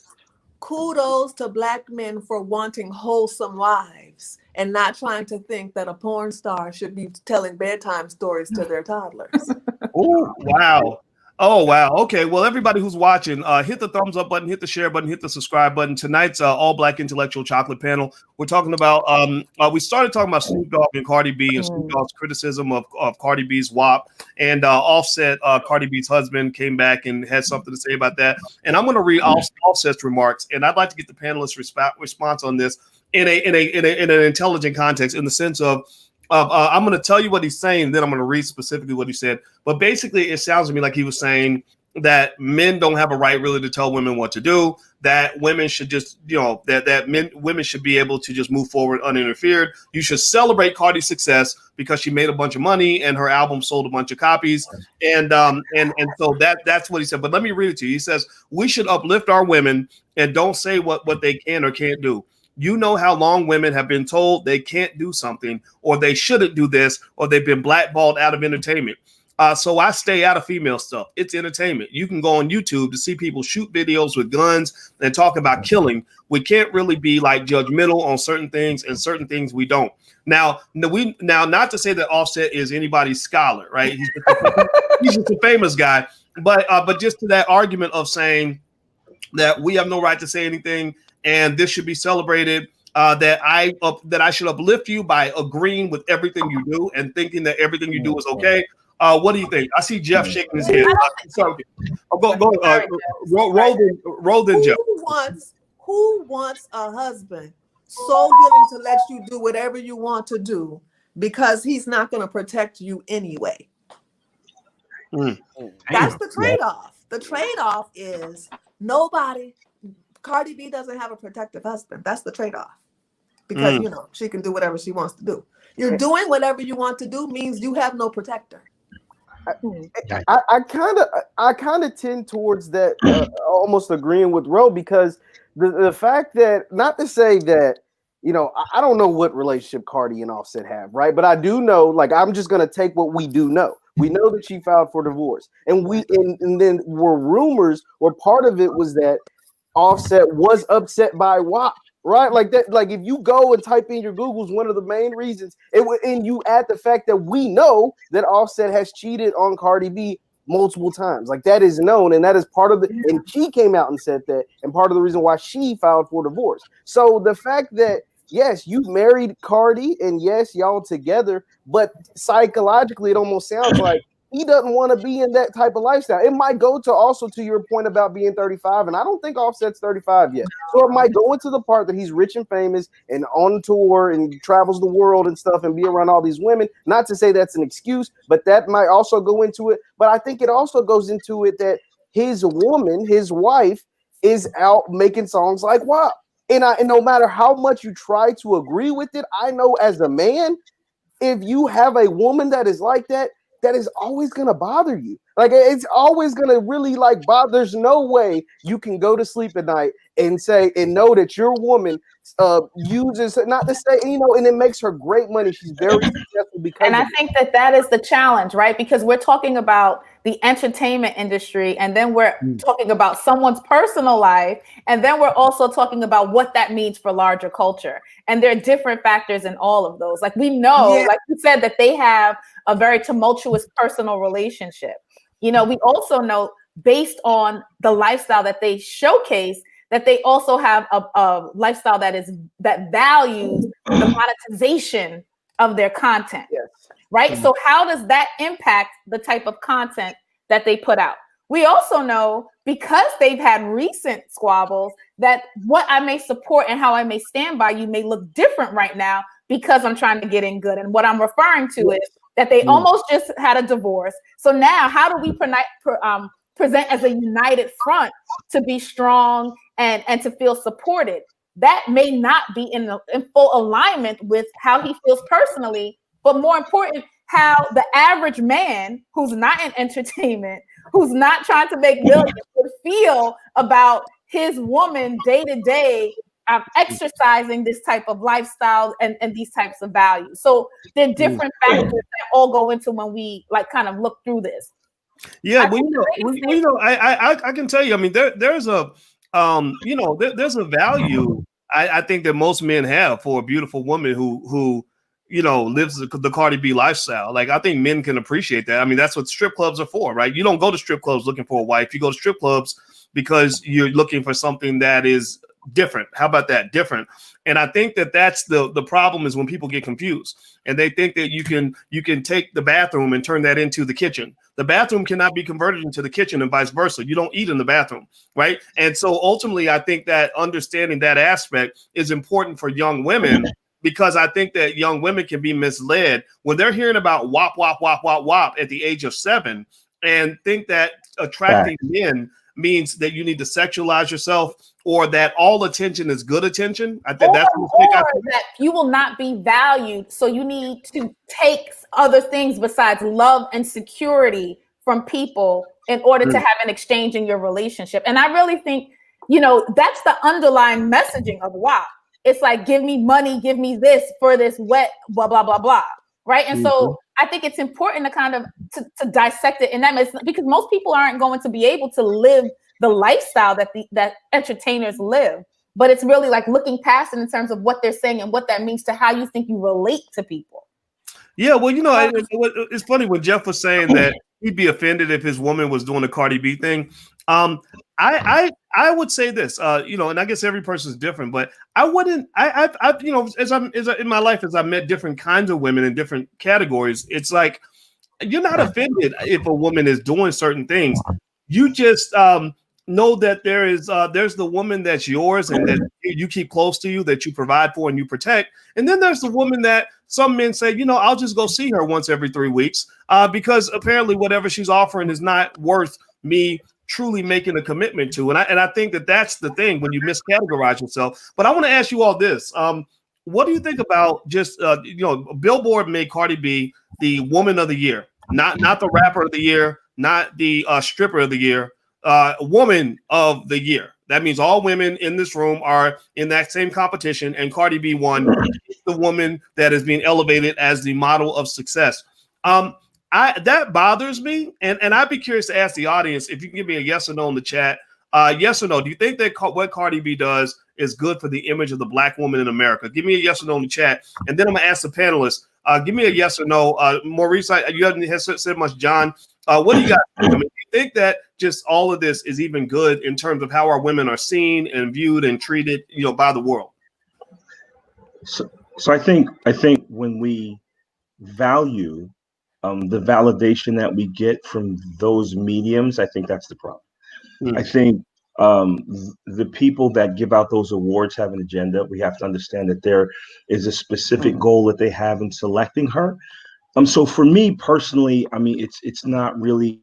Kudos to black men for wanting wholesome wives and not trying to think that a porn star should be telling bedtime stories to their toddlers. Oh, wow. Oh, wow. Okay. Well, everybody who's watching, hit the thumbs up button, hit the share button, hit the subscribe button. Tonight's all black intellectual chocolate panel. We're talking about, we started talking about Snoop Dogg and Cardi B and Snoop Dogg's criticism of Cardi B's WAP, and Offset, Cardi B's husband, came back and had something to say about that. And I'm going to read Offset's remarks, and I'd like to get the panelists' response on this in an intelligent context, in the sense of, I'm going to tell you what he's saying, then I'm going to read specifically what he said. But basically, it sounds to me like he was saying that men don't have a right really to tell women what to do, that women should just, women should be able to just move forward uninterfered. You should celebrate Cardi's success because she made a bunch of money and her album sold a bunch of copies. And so that's what he said. But let me read it to you. He says, we should uplift our women and don't say what they can or can't do. You know how long women have been told they can't do something, or they shouldn't do this, or they've been blackballed out of entertainment. So I stay out of female stuff. It's entertainment. You can go on YouTube to see people shoot videos with guns and talk about killing. We can't really be like judgmental on certain things, and certain things we don't. Now, not to say that Offset is anybody's scholar, right? He's just a famous guy, but just to that argument of saying that we have no right to say anything, and this should be celebrated. that I should uplift you by agreeing with everything you do and thinking that everything you do is okay. What do you think? I see Jeff shaking his head. Roll then, Jeff. Who wants a husband so willing to let you do whatever you want to do because he's not going to protect you anyway? That's the trade-off. The trade-off is Cardi B doesn't have a protective husband. That's the trade-off. Because, she can do whatever she wants to do. You're doing whatever you want to do means you have no protector. I kind of tend towards that, almost agreeing with Ro, because the fact that, not to say that, I don't know what relationship Cardi and Offset have, right? But I do know, like, I'm just gonna take what we do know. We know that she filed for divorce, and then were rumors, or part of it was that Offset was upset by WAP. Right, like that. Like if you go and type in your Googles, one of the main reasons and you add the fact that we know that Offset has cheated on Cardi B multiple times, like that is known, and that is part of and she came out and said that, and part of the reason why she filed for divorce. So the fact that yes, you married Cardi, and yes, y'all together, but psychologically, it almost sounds like he doesn't want to be in that type of lifestyle. It might go to your point about being 35, and I don't think Offset's 35 yet. So it might go into the part that he's rich and famous and on tour and travels the world and stuff and be around all these women. Not to say that's an excuse, but that might also go into it. But I think it also goes into it that his woman, his wife, is out making songs like WAP. And no matter how much you try to agree with it, I know as a man, if you have a woman that is like that, that is always going to bother you. Like it's always going to really like bother. There's no way you can go to sleep at night and know that your woman uses, not to say, and it makes her great money. She's very successful because and I think that is the challenge, right? Because we're talking about the entertainment industry, and then we're talking about someone's personal life, and then we're also talking about what that means for larger culture. And there are different factors in all of those. Like we know, like you said, that they have a very tumultuous personal relationship. We also know, based on the lifestyle that they showcase, that they also have a lifestyle that values the monetization of their content. Yes. Right. So how does that impact the type of content that they put out? We also know, because they've had recent squabbles, that what I may support and how I may stand by you may look different right now because I'm trying to get in good. And what I'm referring to is that they almost just had a divorce. So now how do we present as a united front to be strong and to feel supported? That may not be in full alignment with how he feels personally, but more important, how the average man who's not in entertainment, who's not trying to make millions, would feel about his woman day to day exercising this type of lifestyle and these types of values. So there are different factors that all go into when we kind of look through this. Yeah, I can tell you. I mean, there's a there's a value I think that most men have for a beautiful woman who lives the Cardi B lifestyle. Like, I think men can appreciate that. I mean, that's what strip clubs are for, right? You don't go to strip clubs looking for a wife. You go to strip clubs because you're looking for something that is different. How about that? Different. And I think that that's the problem, is when people get confused and they think that you can take the bathroom and turn that into the kitchen. The bathroom cannot be converted into the kitchen, and vice versa. You don't eat in the bathroom, right? And so ultimately, I think that understanding that aspect is important for young women, because I think that young women can be misled when they're hearing about WAP, WAP, WAP, WAP, WAP at the age of 7, and think that attracting men means that you need to sexualize yourself, or that all attention is good attention. I think that's a mistake. That you will not be valued, so you need to take other things besides love and security from people in order to have an exchange in your relationship. And I really think, that's the underlying messaging of WAP. It's like, give me money, give me this for this wet, blah, blah, blah, blah. Right. And so I think it's important to kind of to dissect it in that sense, because most people aren't going to be able to live the lifestyle that entertainers live. But it's really like looking past it in terms of what they're saying and what that means to how you think you relate to people. Yeah, well, it's funny when Jeff was saying that he'd be offended if his woman was doing the Cardi B thing. I would say this, and I guess every person is different, but I wouldn't. I've as in my life, as I've met different kinds of women in different categories, it's like you're not offended if a woman is doing certain things. You just know that there's the woman that's yours and that you keep close to you, that you provide for and you protect. And then there's the woman that some men say, I'll just go see her once every 3 weeks because apparently whatever she's offering is not worth me truly making a commitment to. And I think that that's the thing when you miscategorize yourself. But I want to ask you all this. What do you think about just, Billboard made Cardi B the woman of the year, not the rapper of the year, not the stripper of the year, woman of the year. That means all women in this room are in that same competition, and Cardi B won the woman that is being elevated as the model of success. That bothers me, and I'd be curious to ask the audience if you can give me a yes or no in the chat. Yes or no? Do you think that what Cardi B does is good for the image of the Black woman in America? Give me a yes or no in the chat, and then I'm gonna ask the panelists. Give me a yes or no. Maurice, you haven't said much. John, what do you got? I mean, do you think that just all of this is even good in terms of how our women are seen and viewed and treated, by the world? So I think when we value the validation that we get from those mediums, I think that's the problem. I think the people that give out those awards have an agenda. We have to understand that there is a specific goal that they have in selecting her. So for me personally, I mean, it's not really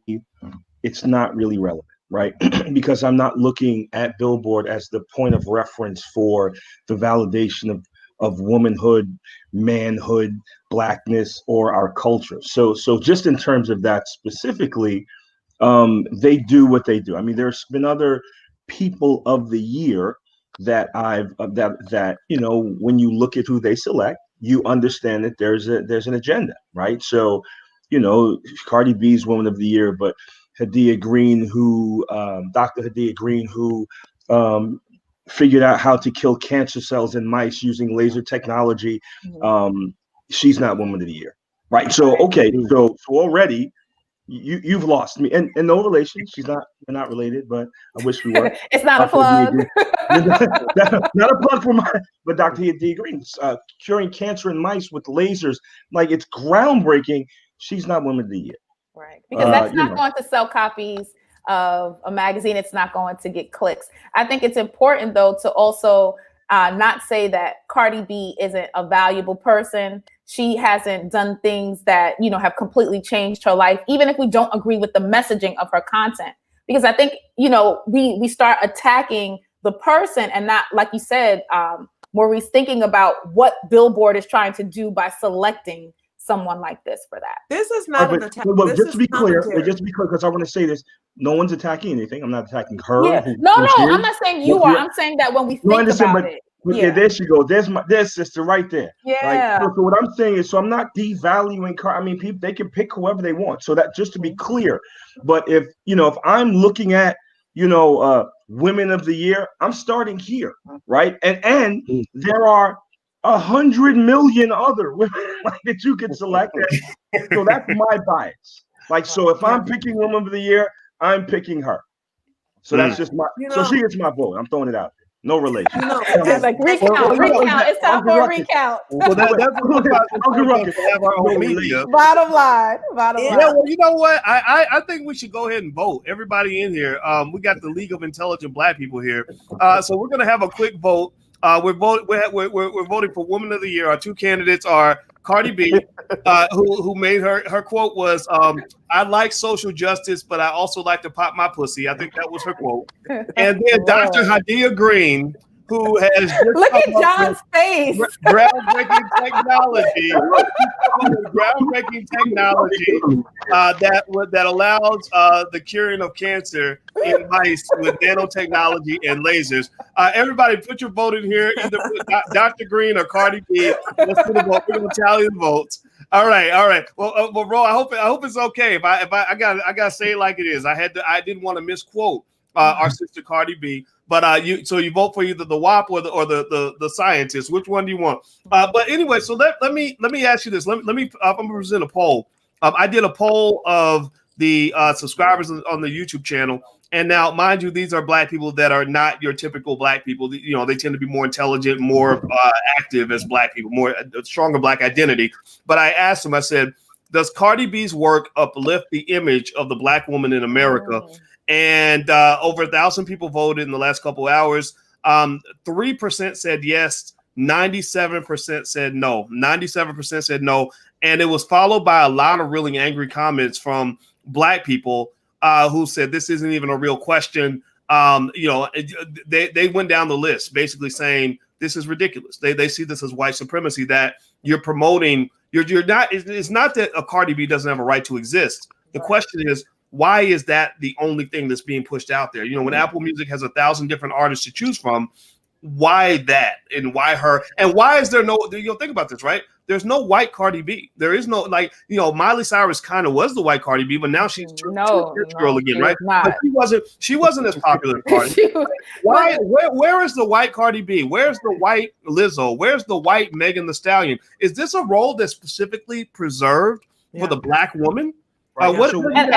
relevant, right? Because I'm not looking at Billboard as the point of reference for the validation of womanhood, manhood, Blackness, or our culture. So just in terms of that specifically, they do what they do. I mean, there's been other people of the year that when you look at who they select, you understand that there's an agenda, right? So, Cardi B's Woman of the Year, but Dr. Hadia Green, who figured out how to kill cancer cells in mice using laser technology, she's not Woman of the Year, right? So okay, so already you've lost me, and no relation. We're not related, but I wish we were. It's not a plug. Not a plug for but Dr. Hadia Green, curing cancer in mice with lasers, like it's groundbreaking. She's not Woman of the Year, right? Because that's not going to sell copies of a magazine. It's not going to get clicks. I think it's important though to also not say that Cardi B isn't a valuable person. She hasn't done things that, have completely changed her life, even if we don't agree with the messaging of her content. Because I think, we start attacking the person and not, like you said, Maurice, thinking about what Billboard is trying to do by selecting someone like this for that. This is not an attack. Well, just to be clear, because I want to say this, no one's attacking anything. I'm not attacking her. Yeah. No, I'm not saying you are. I'm saying that when we think about it. Yeah, there she go. There's sister right there. Yeah. So what I'm saying is, I'm not devaluing Cardi. I mean, people, they can pick whoever they want. So that, just to be clear, but if I'm looking at Women of the Year, I'm starting here, right? And there are 100 million other women that you can select. So that's my bias. So if I'm picking Woman of the Year, I'm picking her. So that's just my. So she gets my vote. I'm throwing it out. No relation. It's like recount. It's time for a recount. Well, that's what have our own media. Bottom line. Yeah, well, you know what? I think we should go ahead and vote. Everybody in here. We got the League of Intelligent Black People here. So we're gonna have a quick vote. We're voting for Woman of the Year. Our two candidates are Cardi B, who made her quote was, "I like social justice, but I also like to pop my pussy." I think that was her quote. And then Dr. Hadia Green, who has just look at John's face. Groundbreaking technology that allows the curing of cancer in mice with nanotechnology and lasers. Everybody, put your vote in here, either Dr. Green or Cardi B. Let's do the vote. We're gonna tally the votes. All right. Well, Ro, I hope it's okay. If I gotta say it like it is. I didn't want to misquote our sister Cardi B. But you vote for either the WAP or the scientist. Which one do you want? But anyway, so let me ask you this. I'm gonna present a poll. I did a poll of the subscribers on the YouTube channel. And now, mind you, these are black people that are not your typical black people. You know, they tend to be more intelligent, more active as black people, more stronger black identity. But I asked them, I said, does Cardi B's work uplift the image of the black woman in America? And over 1,000 people voted in the last couple of hours. 3% said yes. 97% said no. 97% said no. And it was followed by a lot of really angry comments from black people who said this isn't even a real question. You know, they went down the list basically saying this is ridiculous. They see this as white supremacy, that you're promoting. You're not. It's not that a Cardi B doesn't have a right to exist. The question is, why is that the only thing that's being pushed out there? You know, when Apple Music has 1,000 different artists to choose from, why that and why her? And why is there no? You know, think about this, right? There's no white Cardi B. There is no, like, you know, Miley Cyrus kind of was the white Cardi B, but now she's a girl again, right? But she wasn't as popular as Cardi. Where is the white Cardi B? Where's the white Lizzo? Where's the white Megan Thee Stallion? Is this a role that's specifically preserved for the black woman? And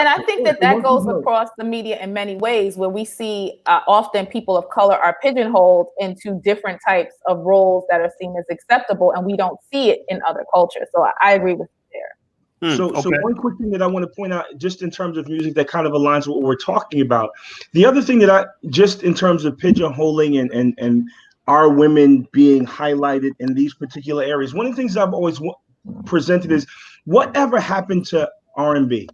I think that goes across the media in many ways, where we see often people of color are pigeonholed into different types of roles that are seen as acceptable, and we don't see it in other cultures. So I agree with you there. So one quick thing that I want to point out, just in terms of music that kind of aligns with what we're talking about. The other thing that just in terms of pigeonholing and our women being highlighted in these particular areas, one of the things I've always presented is whatever happened to R&B.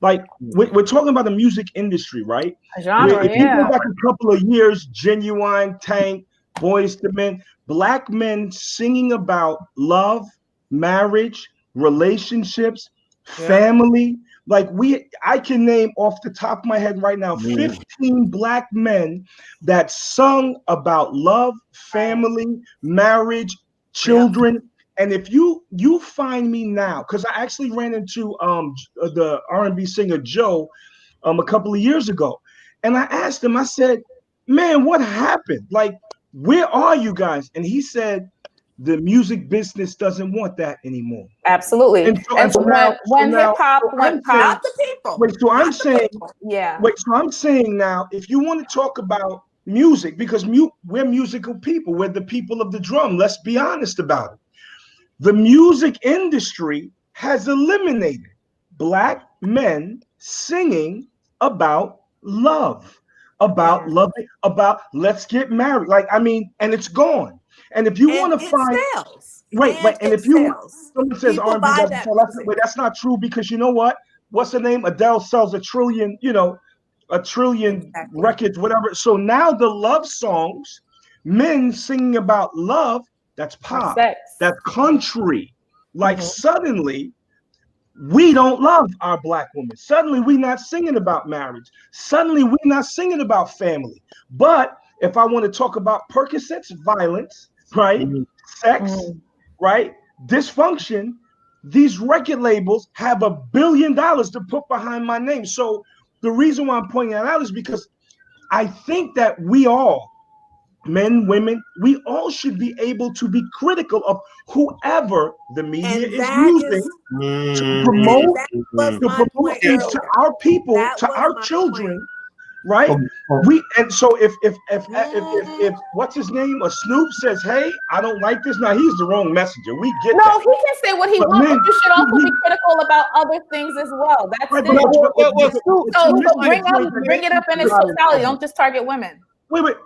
Like we're talking about the music industry, right? A genre, if you go back a couple of years, Genuine, Tank, Boys to Men, black men singing about love, marriage, relationships, family. Like I can name off the top of my head right now 15 black men that sung about love, family, marriage, children. And if you find me now, because I actually ran into the R&B singer Joe a couple of years ago, and I asked him, I said, man, what happened? Like, where are you guys? And he said, the music business doesn't want that anymore. Absolutely. And so when hip hop went pop, the people. Wait, so I'm saying, yeah. Wait, so I'm saying now, if you want to talk about music, because we're musical people, we're the people of the drum. Let's be honest about it. The music industry has eliminated black men singing about love, about loving, about let's get married. Like, I mean, and it's gone. And if you want to find, wait, and if someone says R&B doesn't sell, that's not true, because you know what? What's the name? Adele sells 1 trillion, records, whatever. So now the love songs, men singing about love, that's pop, that's country. Like suddenly we don't love our black women. Suddenly we're not singing about marriage. Suddenly we're not singing about family. But if I want to talk about Percocets, violence, right? Sex, right? Dysfunction, these record labels have $1 billion to put behind my name. So the reason why I'm pointing that out is because I think that we all, men, women, we all should be able to be critical of whoever the media is using to promote to our people, to our children, right? And so if what's his name, or Snoop says, hey, I don't like this, now he's the wrong messenger. We get that. No, he can say what he wants, but you should also be critical about other things as well. That's bring it up in its totality. Don't just target women. Wait.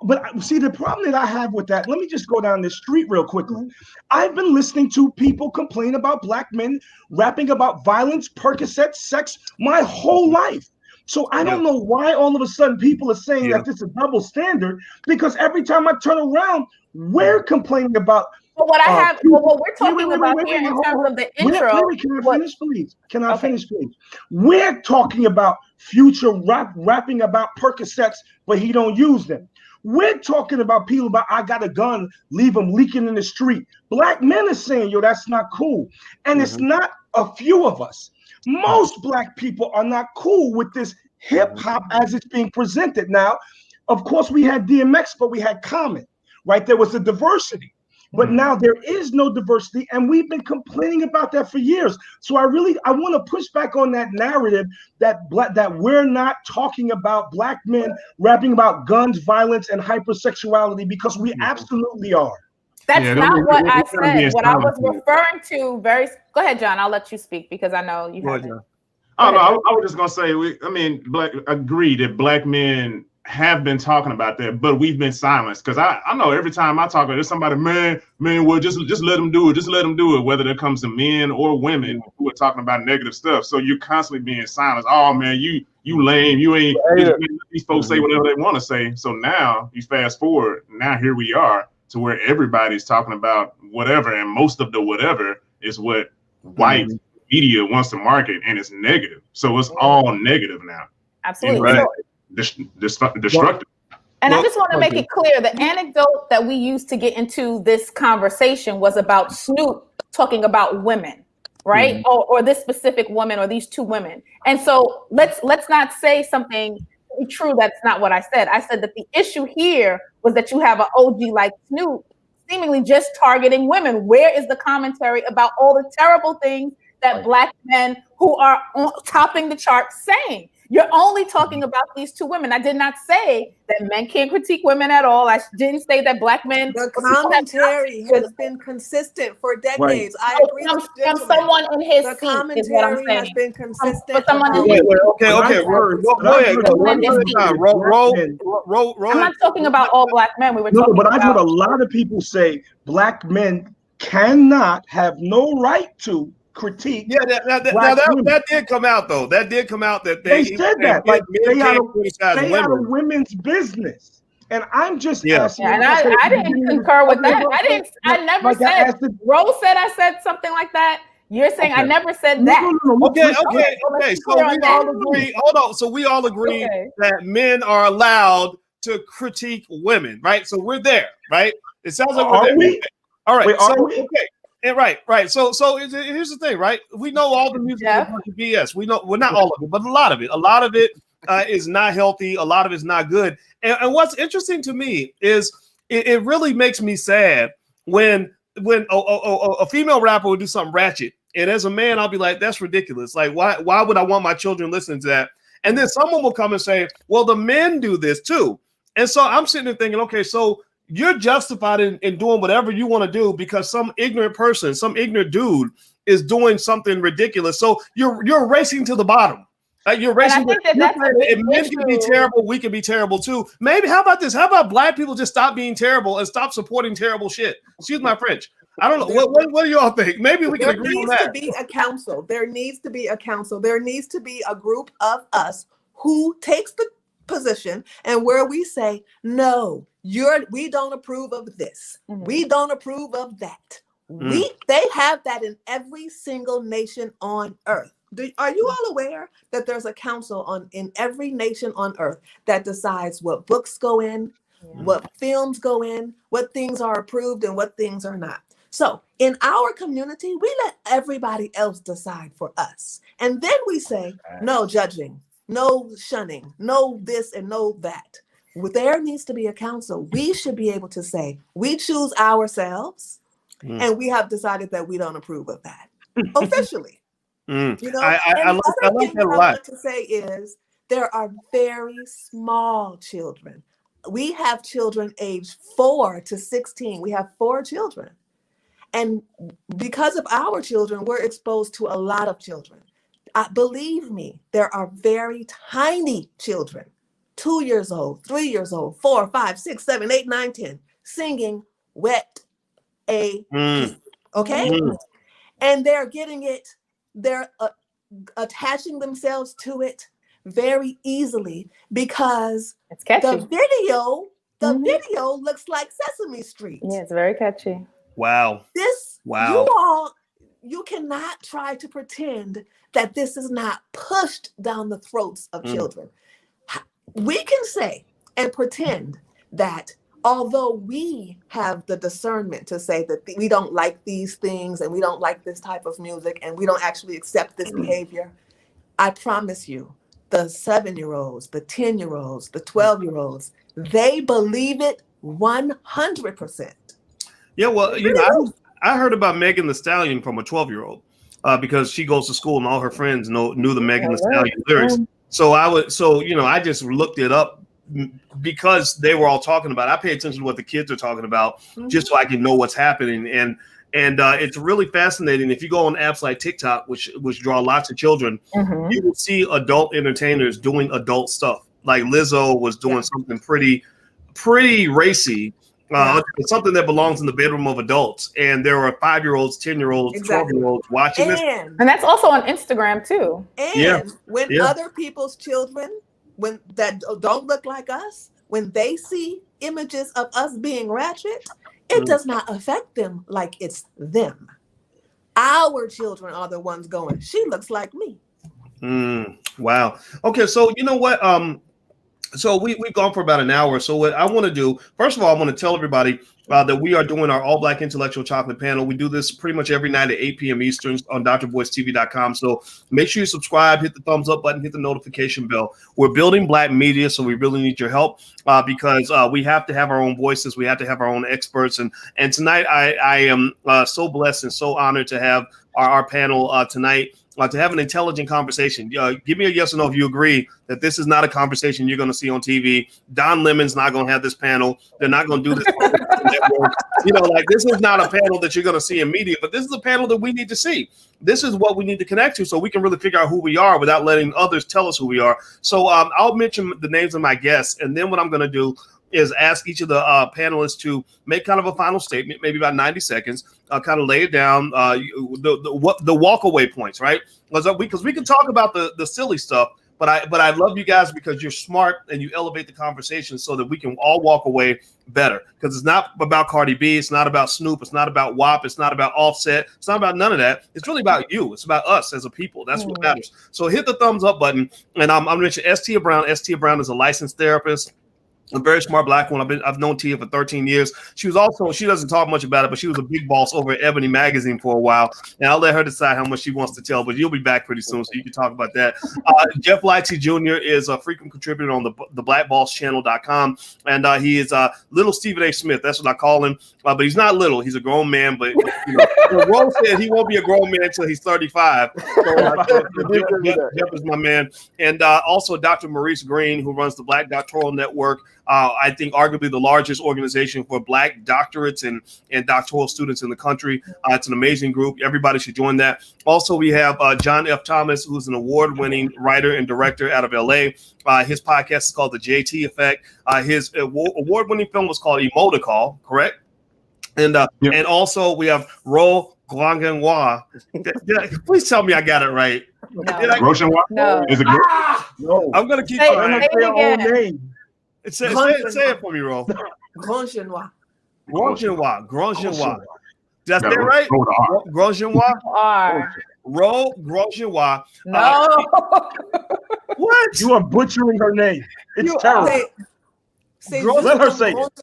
But see, the problem that I have with that, let me just go down the street real quickly. I've been listening to people complain about black men rapping about violence, Percocet, sex, my whole life. So I don't know why all of a sudden people are saying that this is a double standard, because every time I turn around, we're complaining about. But what we're talking about here in terms of the intro. Can I finish, please? Can I finish, please? We're talking about Future rapping about Percocets, but he don't use them. We're talking about people about, I got a gun, leave them leaking in the street. Black men are saying, yo, that's not cool. And it's not a few of us. Most black people are not cool with this hip hop as it's being presented. Now, of course, we had DMX, but we had Common, right? There was a diversity. But now there is no diversity, and we've been complaining about that for years. So I want to push back on that narrative that we're not talking about black men rapping about guns, violence, and hypersexuality, because we absolutely are. That's not what I said. What I was referring to go ahead, John. I'll let you speak because I know you have. Oh no, I was just gonna say agree that black men have been talking about that, but we've been silenced. Because I know every time I talk, there's somebody, man, well, just let them do it, just let them do it. Whether it comes to men or women who are talking about negative stuff, so you're constantly being silenced. Oh man, you lame, you ain't. Just let these folks say whatever they want to say. So now you fast forward, now here we are to where everybody's talking about whatever, and most of the whatever is what white media wants to market, and it's negative. So it's all negative now. Absolutely. Right. Destructive. And I just want to make it clear, the anecdote that we used to get into this conversation was about Snoop talking about women, right? Or this specific woman or these two women. And so let's not say something true that's not what I said. I said that the issue here was that you have an OG like Snoop seemingly just targeting women. Where is the commentary about all the terrible things that black men who are topping the charts saying? You're only talking about these two women. I did not say that men can't critique women at all. I didn't say that black men. The commentary has been consistent for decades. Right. I agree from someone in his the seat commentary is what I'm saying. has been consistent. For someone in his I'm not talking about all black men. We were talking but about. I've heard a lot of people say black men cannot have no right to critique. Yeah, that did come out though. That did come out that they said that like they out of women's business. And I'm just asking. And I didn't concur with that. I never said. Rose said I said something like that. You're saying I never said that. Okay. So we all agree. Hold on. So we all agree that men are allowed to critique women, right? So we're there, right? It sounds like we're there. All right. Okay. And right. So here's the thing, right? We know all the music is a bunch of BS. We know, well, not all of it, but a lot of it is not healthy. A lot of it's not good. And what's interesting to me is it really makes me sad when a female rapper would do something ratchet, and as a man, I'll be like, that's ridiculous. Like, why would I want my children listening to that? And then someone will come and say, well, the men do this too. And so I'm sitting there thinking, okay, so you're justified in doing whatever you want to do because some ignorant person, some ignorant dude is doing something ridiculous. So you're racing to the bottom. You're racing. If men can be terrible, we can be terrible too. Maybe how about this? How about black people just stop being terrible and stop supporting terrible shit? Excuse my French. I don't know. What do y'all think? Maybe we can agree on that. There needs to be a council. There needs to be a council. There needs to be a group of us who takes the position and where we say, no, we don't approve of this. We don't approve of that. They have that in every single nation on earth. Are you all aware that there's a council in every nation on earth that decides what books go in, what films go in, what things are approved and what things are not? So in our community, we let everybody else decide for us. And then we say, no judging, no shunning, no this and no that. There needs to be a council. We should be able to say, we choose ourselves and we have decided that we don't approve of that officially. You know, I like that a lot. I want to say is there are very small children. We have children aged 4 to 16. We have 4 children. And because of our children, we're exposed to a lot of children. Believe me, there are very tiny children, 2 years old, 3 years old, 4, 5, 6, 7, 8, 9, 10, singing wet A. Okay? And they're getting it, they're attaching themselves to it very easily because the video looks like Sesame Street. Yeah, it's very catchy. Wow. You cannot try to pretend that this is not pushed down the throats of children. We can say and pretend that although we have the discernment to say that we don't like these things and we don't like this type of music and we don't actually accept this behavior, I promise you, the 7-year-olds, the 10-year-olds, the 12-year-olds, they believe it 100%. Yeah, well, I heard about Megan Thee Stallion from a 12-year-old because she goes to school and all her friends knew the Megan Thee Stallion lyrics. So I just looked it up because they were all talking about it. I pay attention to what the kids are talking about just so I can know what's happening. And it's really fascinating. If you go on apps like TikTok, which draw lots of children, you will see adult entertainers doing adult stuff. Like Lizzo was doing something pretty racy. Something that belongs in the bedroom of adults, and there are 5-year-olds, 10-year-olds, 12-year-olds watching this, and that's also on Instagram too. And when other people's children, when that don't look like us, when they see images of us being ratchet, it does not affect them like it's them. Our children are the ones going, she looks like me. Wow. Okay, so you know what? So we've gone for about an hour. So what I want to do, first of all, I want to tell everybody that we are doing our All Black Intellectual Chocolate Panel. We do this pretty much every night at 8 p.m. Eastern on drvoicetv.com. So make sure you subscribe, hit the thumbs up button, hit the notification bell. We're building Black media, so we really need your help because we have to have our own voices. We have to have our own experts. And tonight I am so blessed and so honored to have our panel tonight. To have an intelligent conversation. Give me a yes or no if you agree that this is not a conversation you're going to see on TV. Don Lemon's not going to have this panel. They're not going to do this. This is not a panel that you're going to see in media, but this is a panel that we need to see. This is what we need to connect to so we can really figure out who we are without letting others tell us who we are. So I'll mention the names of my guests, and then what I'm going to do is ask each of the panelists to make kind of a final statement, maybe about 90 seconds, kind of lay it down, the walk-away points, right? Because we can talk about the silly stuff, but I love you guys because you're smart and you elevate the conversation so that we can all walk away better. Because it's not about Cardi B, it's not about Snoop, it's not about WAP, it's not about Offset, it's not about none of that. It's really about you. It's about us as a people. That's what matters. So hit the thumbs up button, and I'm mentioning Tia Brown. Tia Brown is a licensed therapist. A very smart Black woman. I've known Tia for 13 years. She doesn't talk much about it, but she was a big boss over at Ebony Magazine for a while. And I'll let her decide how much she wants to tell, but you'll be back pretty soon, so you can talk about that. Jeff Lighty Jr. is a frequent contributor on the blackbosschannel.com. And he is little Stephen A. Smith. That's what I call him. But he's not little. He's a grown man. But Rose said he won't be a grown man until he's 35. So Jeff is my man. And also Dr. Maurice Green, who runs the Black Doctoral Network. I think arguably the largest organization for Black doctorates and doctoral students in the country. It's an amazing group. Everybody should join that. Also, we have John F. Thomas, who's an award-winning writer and director out of LA. His podcast is called The JT Effect. His award-winning film was called Emoticall, correct? And also we have Ro Guangenwa. Please tell me I got it right. No. Is it good? No. I'm going to keep trying. Say it again. Say it for me, Ro. Grand Genois. Did I say it right? Grand Genois? Ro Grand Genois. No. What? You are butchering her name. It's terrible. Let her say it.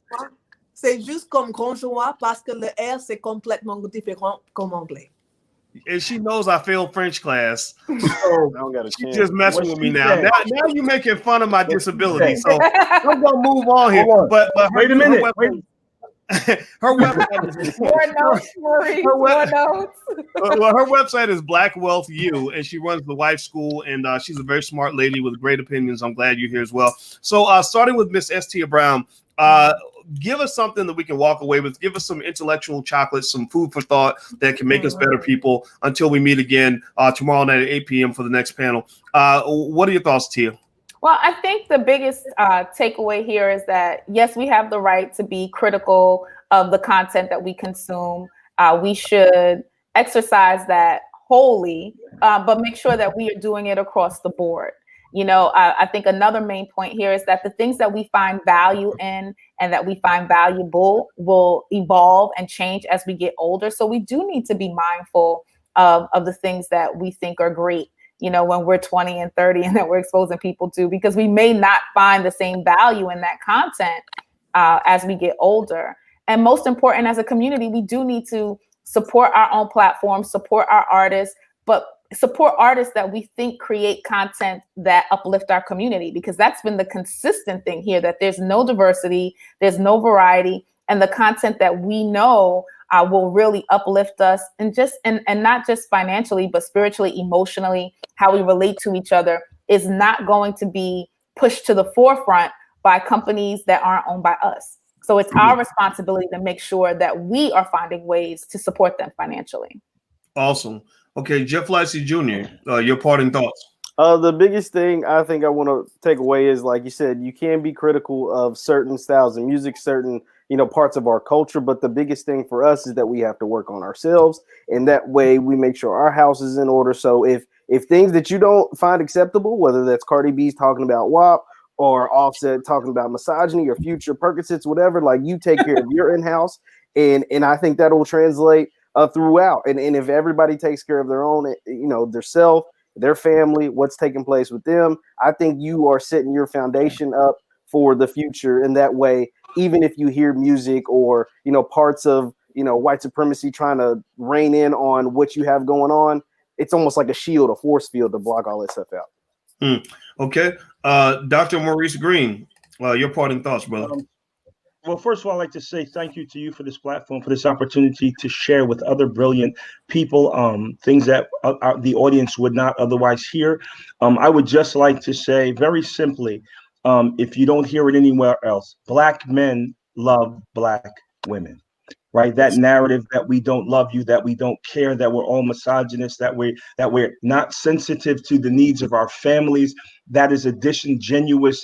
C'est juste comme Grand Genois parce que le R c'est complètement différent comme anglais. And she knows I failed French class. So she's just messing with me now. Now you're making fun of my disability. So I'm gonna move on here. But wait a minute. Her website is her website is Black Wealth U, and she runs the Wife School, and she's a very smart lady with great opinions. I'm glad you're here as well. So starting with Miss Tia Brown, give us something that we can walk away with. Give us some intellectual chocolate, some food for thought that can make us better people until we meet again tomorrow night at 8 p.m. for the next panel. What are your thoughts, Tia? Well, I think the biggest takeaway here is that, yes, we have the right to be critical of the content that we consume. We should exercise that wholly, but make sure that we are doing it across the board. I think another main point here is that the things that we find value in and that we find valuable will evolve and change as we get older. So we do need to be mindful of the things that we think are great, when we're 20 and 30 and that we're exposing people to, because we may not find the same value in that content as we get older. And most important, as a community, we do need to support our own platforms, support our artists, but support artists that we think create content that uplift our community, because that's been the consistent thing here, that there's no diversity, there's no variety. and the content that we know will really uplift us, and not just financially, but spiritually, emotionally, how we relate to each other, is not going to be pushed to the forefront by companies that aren't owned by us. So it's our responsibility to make sure that we are finding ways to support them financially. Awesome. Okay, Jeff Lassie Jr., your parting thoughts. The biggest thing I think I want to take away is, like you said, you can be critical of certain styles of music, certain parts of our culture, but the biggest thing for us is that we have to work on ourselves, and that way we make sure our house is in order. So if things that you don't find acceptable, whether that's Cardi B's talking about WAP or Offset talking about misogyny or Future Percocets, whatever, like, you take care of your in-house, and I think that will translate throughout. And if everybody takes care of their own, their self, their family, what's taking place with them, I think you are setting your foundation up for the future. And that way, even if you hear music or, parts of, white supremacy trying to rein in on what you have going on, it's almost like a shield, a force field to block all that stuff out. Okay. Dr. Maurice Green, your parting thoughts, brother. Well, first of all, I'd like to say thank you to you for this platform, for this opportunity to share with other brilliant people things that the audience would not otherwise hear. I would just like to say very simply, if you don't hear it anywhere else, Black men love Black women. Right, that narrative that we don't love you, that we don't care, that we're all misogynist, that we're not sensitive to the needs of our families, that is a disingenuous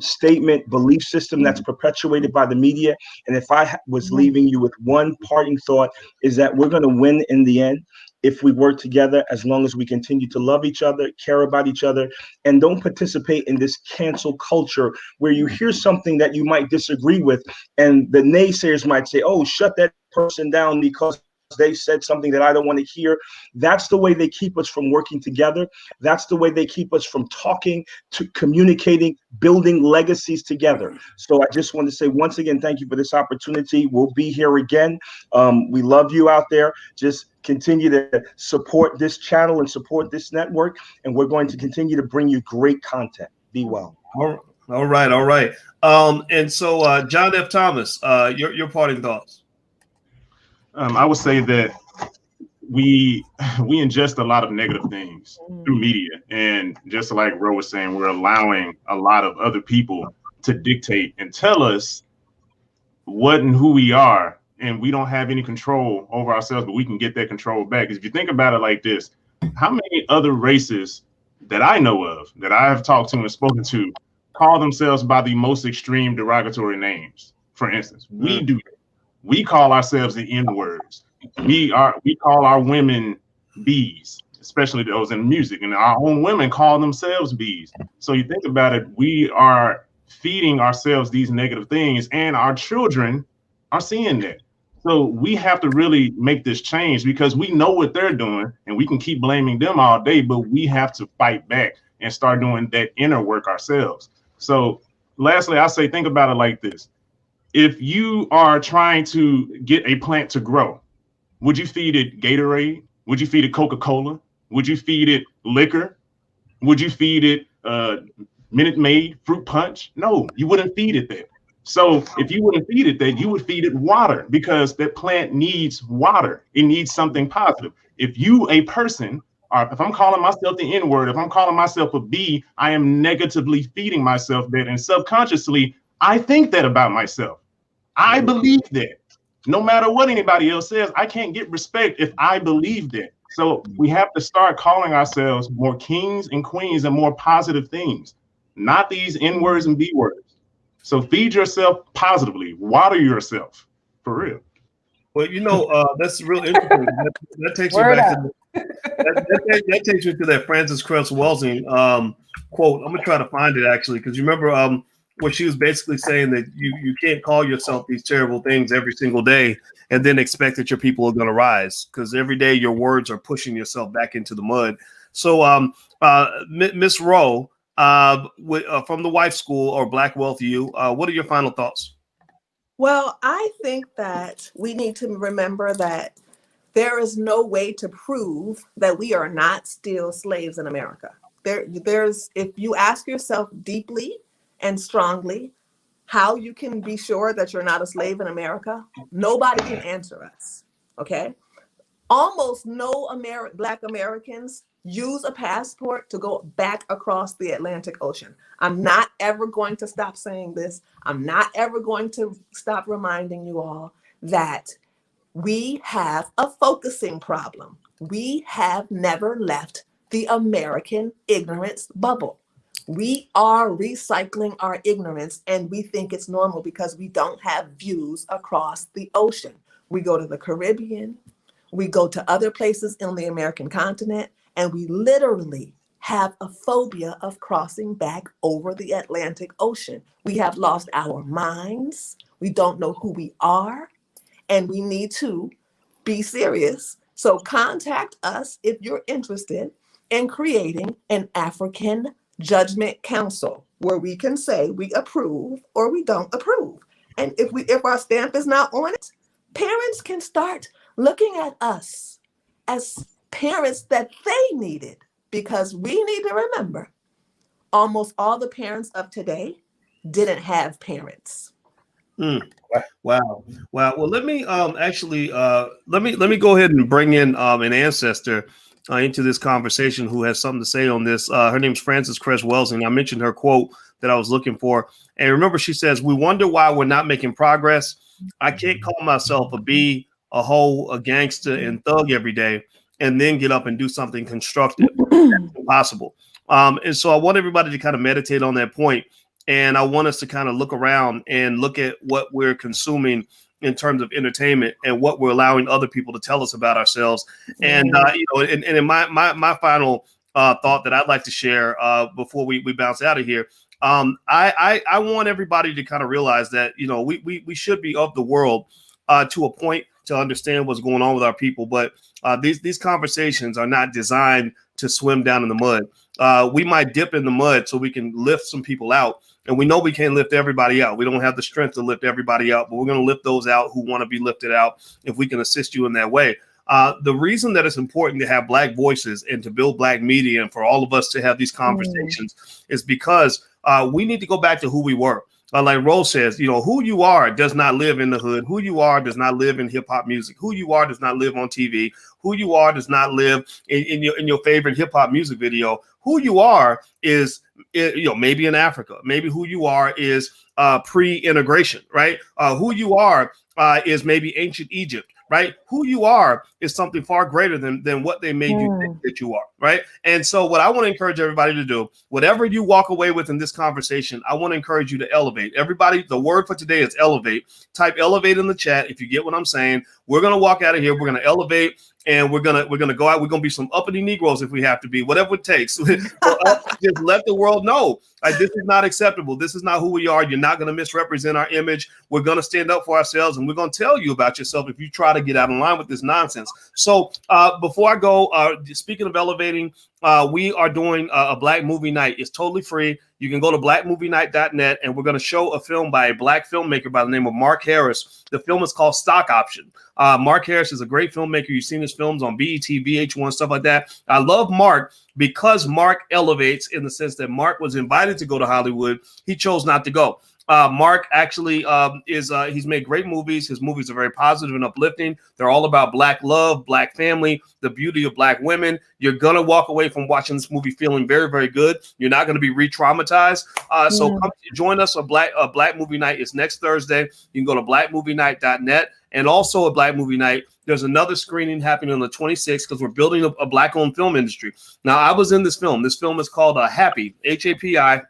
statement, belief system that's perpetuated by the media. And if I was leaving you with one parting thought, is that we're going to win in the end if we work together, as long as we continue to love each other, care about each other, and don't participate in this cancel culture where you hear something that you might disagree with, and the naysayers might say, oh, shut that person down because they said something that I don't want to hear. That's the way they keep us from working together. That's the way they keep us from talking, to communicating, building legacies together. So I just want to say once again, thank you for this opportunity. We'll be here again. We love you out there. Just continue to support this channel and support this network, and we're going to continue to bring you great content. Be well. All right. And so John F. Thomas, your parting thoughts. I would say that we ingest a lot of negative things through media, and just like Ro was saying, we're allowing a lot of other people to dictate and tell us what and who we are, and we don't have any control over ourselves, but we can get that control back. Because if you think about it like this, how many other races that I know of, that I have talked to and spoken to, call themselves by the most extreme derogatory names? For instance, we do. We call ourselves the N-words. We call our women bees, especially those in music, and our own women call themselves bees. So you think about it, we are feeding ourselves these negative things, and our children are seeing that. So we have to really make this change, because we know what they're doing, and we can keep blaming them all day, but we have to fight back and start doing that inner work ourselves. So lastly, I say, think about it like this. If you are trying to get a plant to grow, would you feed it Gatorade? Would you feed it Coca-Cola? Would you feed it liquor? Would you feed it Minute Maid fruit punch? No, you wouldn't feed it that. So if you wouldn't feed it that, you would feed it water, because that plant needs water. It needs something positive. If you, a person, or if I'm calling myself the N-word, if I'm calling myself a B, I am negatively feeding myself that, and subconsciously, I think that about myself. I believe that. No matter what anybody else says, I can't get respect if I believe that. So we have to start calling ourselves more kings and queens and more positive things, not these N-words and B-words. So feed yourself positively, water yourself, for real. Well, that's real interesting. That takes you back to that takes you to that Frances Cress Welsing quote. I'm gonna try to find it actually, because you remember where she was basically saying that you can't call yourself these terrible things every single day and then expect that your people are going to rise, because every day your words are pushing yourself back into the mud. So Miss Rowe, from the Wife School or Black Wealth U, what are your final thoughts? Well, I think that we need to remember that there is no way to prove that we are not still slaves in America. If you ask yourself deeply and strongly, how you can be sure that you're not a slave in America, nobody can answer us. Okay. Almost no Black Americans use a passport to go back across the Atlantic Ocean. I'm not ever going to stop saying this. I'm not ever going to stop reminding you all that we have a focusing problem. We have never left the American ignorance bubble. We are recycling our ignorance and we think it's normal because we don't have views across the ocean. We go to the Caribbean, we go to other places in the American continent, and we literally have a phobia of crossing back over the Atlantic Ocean. We have lost our minds. We don't know who we are, and we need to be serious. So contact us if you're interested in creating an African Judgment Council where we can say we approve or we don't approve. And if our stamp is not on it, parents can start looking at us as parents that they needed, because we need to remember almost all the parents of today didn't have parents. Wow. Well, let me actually let me go ahead and bring in an ancestor into this conversation who has something to say on this. Her name is Frances Cress Welsing. I mentioned her quote that I was looking for, and remember, she says, "We wonder why we're not making progress. I can't call myself a B, a hoe, a gangster, and thug every day, and then get up and do something constructive. That's impossible." And so I want everybody to kind of meditate on that point. And I want us to kind of look around and look at what we're consuming in terms of entertainment and what we're allowing other people to tell us about ourselves. And, and in my final thought that I'd like to share before we bounce out of here, I want everybody to kind of realize that, we should be of the world to a point to understand what's going on with our people. But these conversations are not designed to swim down in the mud. We might dip in the mud so we can lift some people out. And we know we can't lift everybody out. We don't have the strength to lift everybody out, but we're going to lift those out who want to be lifted out if we can assist you in that way. The reason that it's important to have Black voices and to build Black media and for all of us to have these conversations is because we need to go back to who we were. Like Rose says, who you are does not live in the hood. Who you are does not live in hip hop music. Who you are does not live on TV. Who you are does not live in your favorite hip hop music video. Who you are is, maybe in Africa. Maybe who you are is pre-integration, right? Who you are is maybe ancient Egypt, right? Who you are is something far greater than what they made you think that you are, right? And so what I want to encourage everybody to do, whatever you walk away with in this conversation, I want to encourage you to elevate. Everybody, the word for today is elevate. Type elevate in the chat if you get what I'm saying. We're going to walk out of here. We're going to elevate. And we're gonna go out. We're gonna be some uppity Negroes if we have to be, whatever it takes. Just let the world know, like, this is not acceptable. This is not who we are. You're not gonna misrepresent our image. We're gonna stand up for ourselves, and we're gonna tell you about yourself if you try to get out of line with this nonsense. So before I go, speaking of elevating, we are doing a Black movie night. It's totally free. You can go to blackmovienight.net, and we're going to show a film by a Black filmmaker by the name of Mark Harris. The film is called Stock Option. Mark Harris is a great filmmaker. You've seen his films on BET, VH1, stuff like that. I love Mark because Mark elevates in the sense that Mark was invited to go to Hollywood. He chose not to go. Mark actually he's made great movies. His movies are very positive and uplifting. They're all about Black love, Black family, the beauty of Black women. You're going to walk away from watching this movie feeling very, very good. You're not going to be re-traumatized. So come join us. A Black movie night is next Thursday. You can go to blackmovienight.net. And also at Black Movie Night, there's another screening happening on the 26th because we're building a Black-owned film industry. Now, I was in this film. This film is called Happy, Hapi.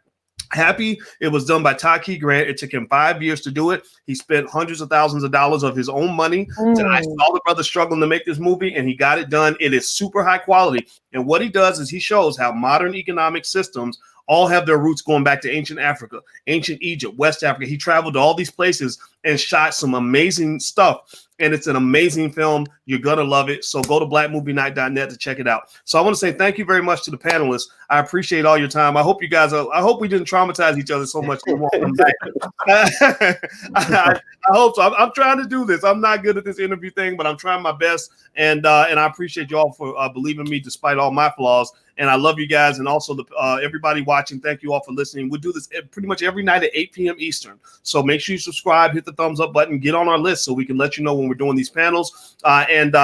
Happy. It was done by Taki Grant. It took him 5 years to do it. He spent hundreds of thousands of dollars of his own money. I saw the brother struggling to make this movie, and he got it done. It is super high quality. And what he does is he shows how modern economic systems all have their roots going back to ancient Africa, ancient Egypt, West Africa. He traveled to all these places and shot some amazing stuff. And it's an amazing film. You're going to love it. So go to blackmovienight.net to check it out. So I want to say thank you very much to the panelists. I appreciate all your time. I hope you guys I hope we didn't traumatize each other so much we won't come back. I hope so. I'm trying to do this. I'm not good at this interview thing, but I'm trying my best. And I appreciate you all for believing me despite all my flaws. And I love you guys. And also everybody watching, thank you all for listening. We do this pretty much every night at 8 p.m. Eastern. So make sure you subscribe, hit the thumbs up button, get on our list so we can let you know when we're doing these panels. And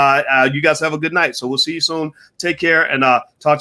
you guys have a good night. So we'll see you soon. Take care and talk to you